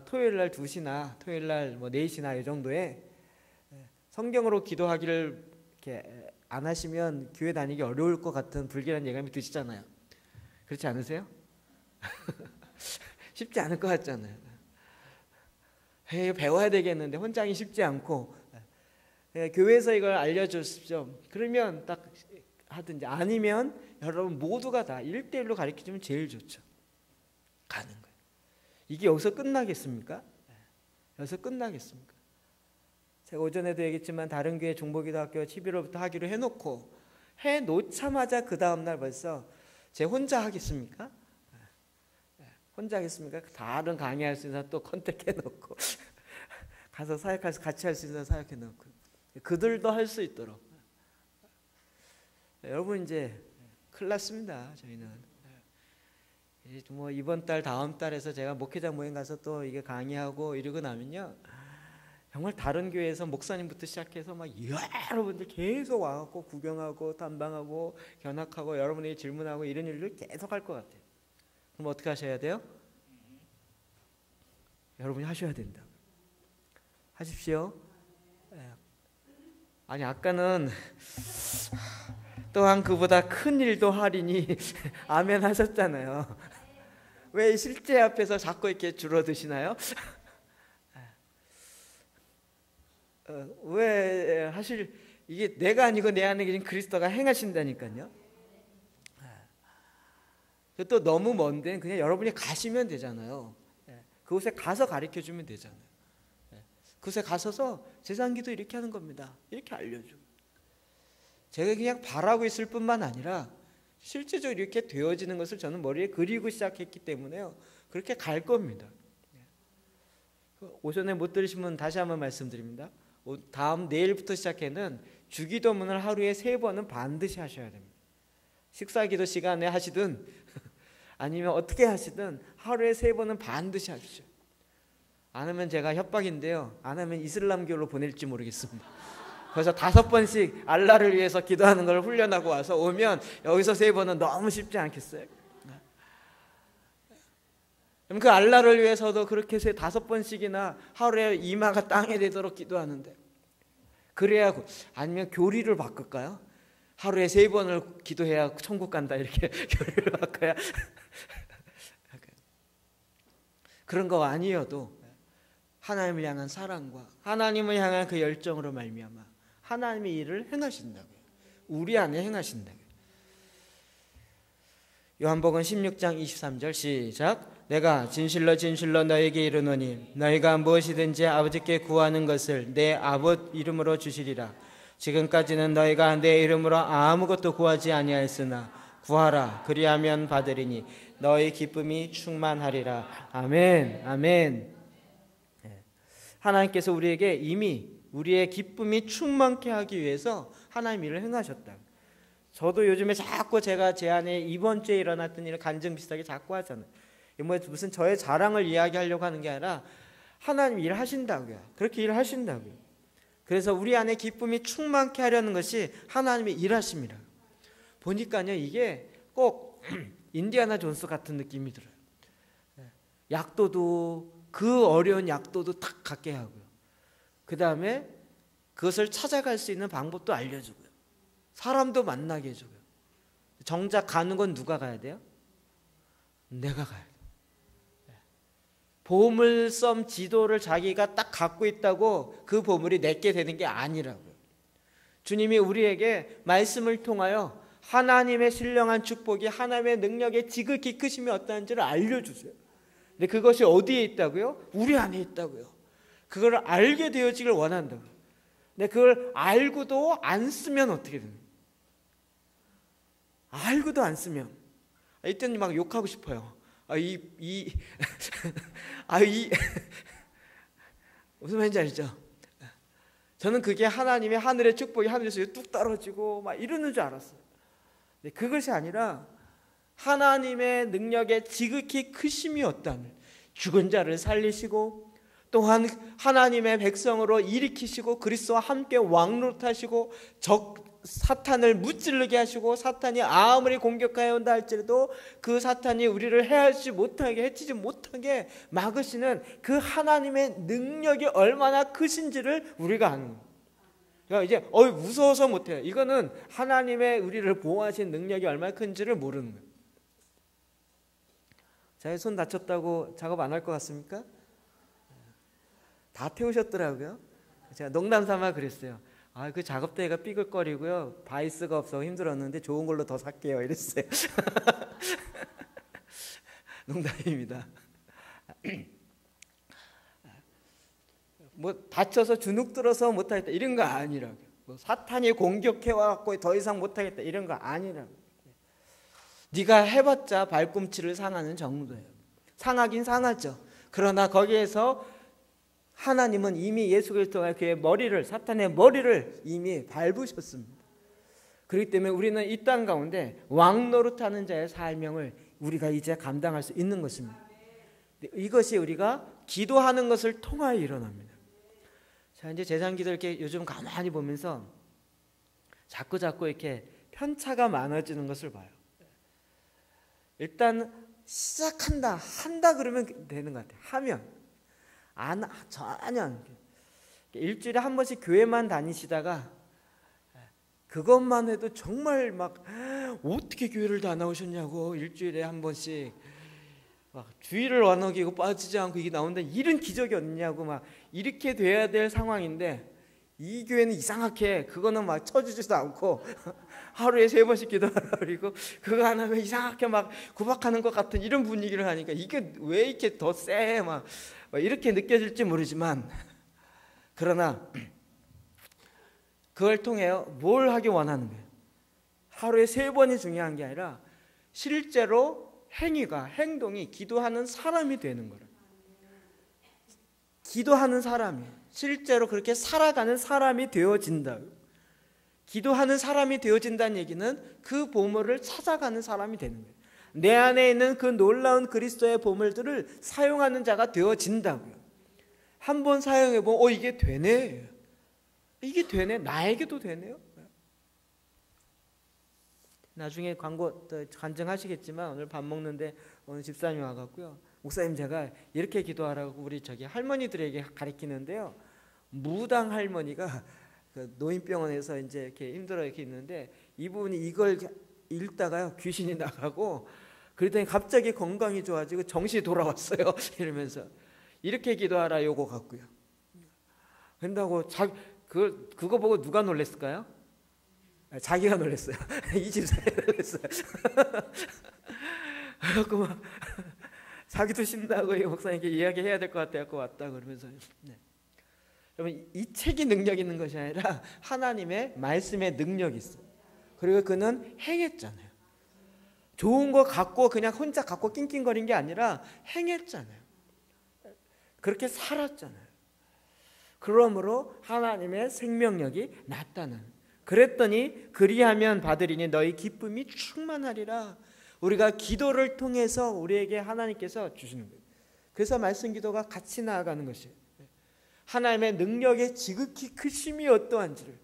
토요일 날 2시나 토요일 날 뭐 4시나 이 정도에 성경으로 기도하기를 이렇게 안 하시면 교회 다니기 어려울 것 같은 불길한 예감이 드시잖아요. 그렇지 않으세요? 쉽지 않을 것 같잖아요. 배워야 되겠는데 혼자 하기 쉽지 않고 교회에서 이걸 알려주십시오. 그러면 딱 하든지 아니면 여러분 모두가 다 1대1로 가르쳐주면 제일 좋죠. 가는 거예요. 이게 여기서 끝나겠습니까? 여기서 끝나겠습니까? 제가 오전에도 얘기했지만 다른 교회 중보기도학교 11월부터 하기로 해놓자마자 그 다음날 벌써 제 혼자 하겠습니까? 혼자 하겠습니까? 다른 강의할 수 있는 사람 또 컨택해놓고 가서 사역해서 같이 할 수 있는 사람 사역해놓고 그들도 할 수 있도록. 여러분 이제 큰일 났습니다. 저희는 뭐 이번 달 다음 달에서 제가 목회자 모임 가서 또 이게 강의하고 이러고 나면요 정말 다른 교회에서 목사님부터 시작해서 막 여러분들 계속 와갖고 구경하고 탐방하고 견학하고 여러분에게 질문하고 이런 일을 계속 할 것 같아요. 그럼 어떻게 하셔야 돼요? 여러분이 하셔야 된다. 하십시오. 아니 아까는 또한 그보다 큰 일도 하리니 아멘 하셨잖아요. 왜 실제 앞에서 자꾸 이렇게 줄어드시나요? 왜 하실 이게 내가 아니고 내 안에 계신 그리스도가 행하신다니까요. 또 너무 먼데 그냥 여러분이 가시면 되잖아요. 그곳에 가서 가르쳐주면 되잖아요. 그곳에 가서서 제사장기도 이렇게 하는 겁니다. 이렇게 알려줘. 제가 그냥 바라고 있을 뿐만 아니라 실제적으로 이렇게 되어지는 것을 저는 머리에 그리고 시작했기 때문에요. 그렇게 갈 겁니다. 오전에 못 들으신 분 다시 한번 말씀드립니다. 다음 내일부터 시작해는 주기도문을 하루에 3번은 반드시 하셔야 됩니다. 식사기도 시간에 하시든 아니면 어떻게 하시든 하루에 3번은 반드시 하십시오. 안 하면 제가 협박인데요. 안 하면 이슬람교로 보낼지 모르겠습니다. 그래서 5번씩 알라를 위해서 기도하는 걸 훈련하고 와서 오면 여기서 3번은 너무 쉽지 않겠어요? 그럼 그 알라를 위해서도 그렇게 5번씩이나 하루에 이마가 땅에 대도록 기도하는데 그래야 아니면 교리를 바꿀까요? 하루에 3번을 기도해야 천국 간다 이렇게 교리를 바꿔야 그런 거 아니어도 하나님을 향한 사랑과 하나님을 향한 그 열정으로 말미암아 하나님의 일을 행하신다고요. 우리 안에 행하신다고요. 요한복음 16장 23절 시작. 내가 진실로 진실로 너에게 이르노니 너희가 무엇이든지 아버지께 구하는 것을 내 아버지 이름으로 주시리라. 지금까지는 너희가 내 이름으로 아무것도 구하지 아니하였으나 구하라 그리하면 받으리니 너희 기쁨이 충만하리라. 아멘. 아멘. 하나님께서 우리에게 이미 우리의 기쁨이 충만케 하기 위해서 하나님 일을 행하셨다. 저도 요즘에 자꾸 제가 제 안에 이번 주에 일어났던 일을 간증 비슷하게 자꾸 하잖아요. 뭐 무슨 저의 자랑을 이야기하려고 하는 게 아니라 하나님 일하신다고요. 그렇게 일하신다고요. 그래서 우리 안에 기쁨이 충만케 하려는 것이 하나님의 일하심이라. 보니까요 이게 꼭 인디아나 존스 같은 느낌이 들어요. 약도도 그 어려운 약도도 탁 갖게 하고요. 그 다음에 그것을 찾아갈 수 있는 방법도 알려주고요. 사람도 만나게 해주고요. 정작 가는 건 누가 가야 돼요? 내가 가야 돼요. 보물섬 지도를 자기가 딱 갖고 있다고 그 보물이 내게 되는 게 아니라고요. 주님이 우리에게 말씀을 통하여 하나님의 신령한 축복이 하나님의 능력의 지극히 크심이 어떠한지를 알려주세요. 근데 그것이 어디에 있다고요? 우리 안에 있다고요. 그걸 알게 되어지길 원한다고요. 근데 그걸 알고도 안 쓰면 어떻게 됩니까? 알고도 안 쓰면 이때는 막 욕하고 싶어요. 무슨 말인지 알죠? 저는 그게 하나님의 하늘의 축복이 하늘에서 뚝 떨어지고 막 이러는 줄 알았어요. 근데 그것이 아니라 하나님의 능력의 지극히 크심이 없다면 죽은 자를 살리시고 또한 하나님의 백성으로 일으키시고 그리스도와 함께 왕노릇하시고 사탄을 무찌르게 하시고 사탄이 아무리 공격하여 온다 할지라도 그 사탄이 우리를 해하지 못하게 해치지 못하게 막으시는 그 하나님의 능력이 얼마나 크신지를 우리가 아는 거예요. 그러니까 이제 무서워서 못해요. 이거는 하나님의 우리를 보호하신 능력이 얼마나 큰지를 모르는 거예요. 제 손 다쳤다고 작업 안 할 것 같습니까? 다 태우셨더라고요. 제가 농담 삼아 그랬어요. 그 작업대가 삐걱거리고요. 바이스가 없어 힘들었는데 좋은 걸로 더 살게요. 이랬어요. 농담입니다. 뭐 다쳐서 주눅 들어서 못하겠다 이런 거 아니라고요. 뭐 사탄이 공격해와갖고 더 이상 못하겠다 이런 거 아니라고요. 네가 해봤자 발꿈치를 상하는 정도예요. 상하긴 상하죠. 그러나 거기에서 하나님은 이미 예수 그리스도가 그의 머리를 사탄의 머리를 이미 밟으셨습니다. 그렇기 때문에 우리는 이 땅 가운데 왕노릇하는 자의 사명을 우리가 이제 감당할 수 있는 것입니다. 이것이 우리가 기도하는 것을 통하여 일어납니다. 자, 이제 제장기도 이렇게 요즘 가만히 보면서 자꾸 이렇게 편차가 많아지는 것을 봐요. 일단 한다 그러면 되는 것 같아요. 하면 전혀 일주일에 한 번씩 교회만 다니시다가 그것만 해도 정말 막 어떻게 교회를 다 나오셨냐고 일주일에 한 번씩 막 주의를 안 어기고 빠지지 않고 이게 나온다 이런 기적이 없냐고 막 이렇게 돼야 될 상황인데 이 교회는 이상하게 그거는 막 쳐주지도 않고 하루에 3번씩 기도하라 그리고 그거 안 하면 이상하게 막 구박하는 것 같은 이런 분위기를 하니까 이게 왜 이렇게 더 세 막 이렇게 느껴질지 모르지만 그러나 그걸 통해 뭘 하기 원하는 거예요? 하루에 3번이 중요한 게 아니라 실제로 행동이 기도하는 사람이 되는 거예요. 기도하는 사람이 실제로 그렇게 살아가는 사람이 되어진다. 기도하는 사람이 되어진다는 얘기는 그 보물을 찾아가는 사람이 되는 거예요. 내 안에 있는 그 놀라운 그리스도의 보물들을 사용하는 자가 되어진다고요. 한번 사용해보면 이게 되네. 이게 되네. 나에게도 되네요. 나중에 광고 간증하시겠지만 오늘 밥 먹는데 오늘 집사님이 와갖고요. 목사님 제가 이렇게 기도하라고 우리 할머니들에게 가르치는데요. 무당 할머니가 그 노인병원에서 이제 이렇게 힘들어 이렇게 있는데 이분이 이걸 읽다가요 귀신이 나가고 그랬더니 갑자기 건강이 좋아지고 정신이 돌아왔어요. 이러면서 이렇게 기도하라 요거 같고요. 그런다고 그거 보고 누가 놀랬을까요? 자기가 놀랬어요. 이 집사람이 놀랬어요. 그래갖고 막 자기도 쉰다고 목사님께 이야기해야 될 것 같아서 왔다 그러면서. 네. 여러분 이 책이 능력 있는 것이 아니라 하나님의 말씀의 능력이 있어요. 그리고 그는 행했잖아요. 좋은 거 갖고 그냥 혼자 갖고 낑낑거린 게 아니라 행했잖아요. 그렇게 살았잖아요. 그러므로 하나님의 생명력이 나타나는. 그랬더니 그리하면 받으리니 너희 기쁨이 충만하리라. 우리가 기도를 통해서 우리에게 하나님께서 주시는 거예요. 그래서 말씀 기도가 같이 나아가는 것이에요. 하나님의 능력의 지극히 크심이 어떠한지를,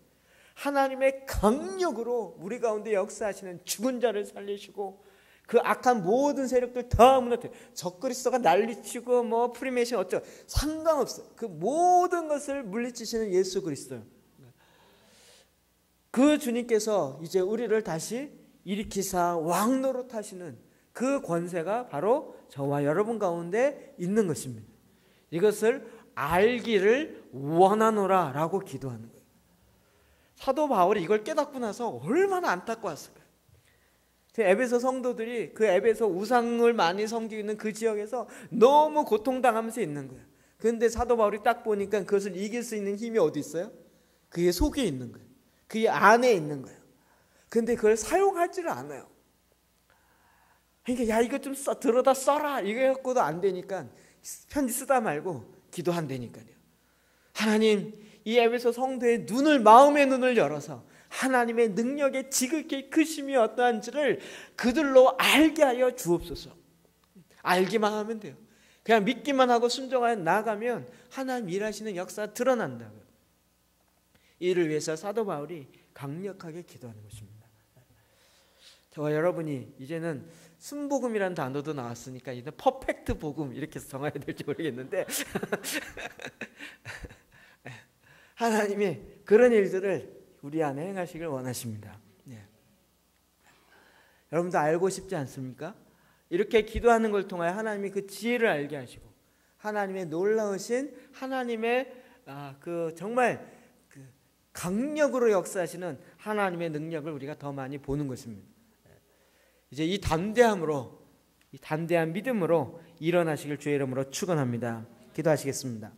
하나님의 강력으로 우리 가운데 역사하시는 죽은 자를 살리시고 그 악한 모든 세력들 다 무너뜨려, 적그리스도가 난리치고 뭐 프리메이션 어쩌고 상관없어요. 그 모든 것을 물리치시는 예수 그리스도, 그 주님께서 이제 우리를 다시 일으키사 왕노릇 하시는 그 권세가 바로 저와 여러분 가운데 있는 것입니다. 이것을 알기를 원하노라 라고 기도하는 거예요. 사도 바울이 이걸 깨닫고 나서 얼마나 안타까웠을까요? 에베소 성도들이 그 에베소 우상을 많이 섬기고 있는 그 지역에서 너무 고통당하면서 있는 거예요. 그런데 사도 바울이 딱 보니까 그것을 이길 수 있는 힘이 어디 있어요? 그의 속에 있는 거예요. 그의 안에 있는 거예요. 그런데 그걸 사용하지를 않아요. 그러니까 야 이거 좀 들어다 써라 이거 갖고도 안 되니까 편지 쓰다 말고 기도한다니까요. 하나님 이 에베소 성도의 눈을, 마음의 눈을 열어서 하나님의 능력의 지극히 크심이 어떠한지를 그들로 알게 하여 주옵소서. 알기만 하면 돼요. 그냥 믿기만 하고 순종하여 나가면 하나님 일하시는 역사가 드러난다고요. 이를 위해서 사도 바울이 강력하게 기도하는 것입니다. 저와 여러분이 이제는 순복음이라는 단어도 나왔으니까 이제 퍼펙트 복음 이렇게 정해야 될지 모르겠는데 하나님이 그런 일들을 우리 안에 행하시길 원하십니다. 네. 여러분도 알고 싶지 않습니까? 이렇게 기도하는 걸 통하여 하나님이 그 지혜를 알게 하시고 하나님의 놀라우신 하나님의 그 정말 그 강력으로 역사하시는 하나님의 능력을 우리가 더 많이 보는 것입니다. 이제 이 담대함으로, 이 담대한 믿음으로 일어나시길 주의 이름으로 축원합니다. 기도하시겠습니다.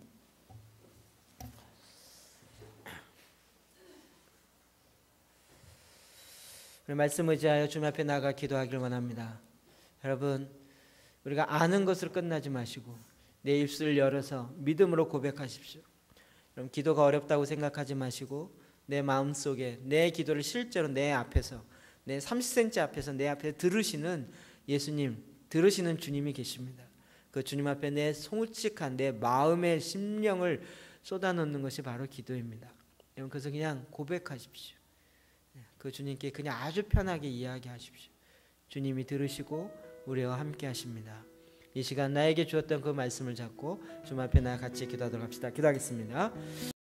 말씀 의지하여 주님 앞에 나가 기도하길 원합니다. 여러분 우리가 아는 것으로 끝나지 마시고 내 입술을 열어서 믿음으로 고백하십시오. 여러분 기도가 어렵다고 생각하지 마시고 내 마음속에 내 기도를 실제로 내 앞에서, 내 30cm 앞에서 내 앞에 들으시는 예수님, 들으시는 주님이 계십니다. 그 주님 앞에 내 솔직한 내 마음의 심령을 쏟아놓는 것이 바로 기도입니다. 여러분 그래서 그냥 고백하십시오. 그 주님께 그냥 아주 편하게 이야기하십시오. 주님이 들으시고 우리와 함께 하십니다. 이 시간 나에게 주었던 그 말씀을 잡고 주님 앞에 나 같이 기도하도록 합시다. 기도하겠습니다.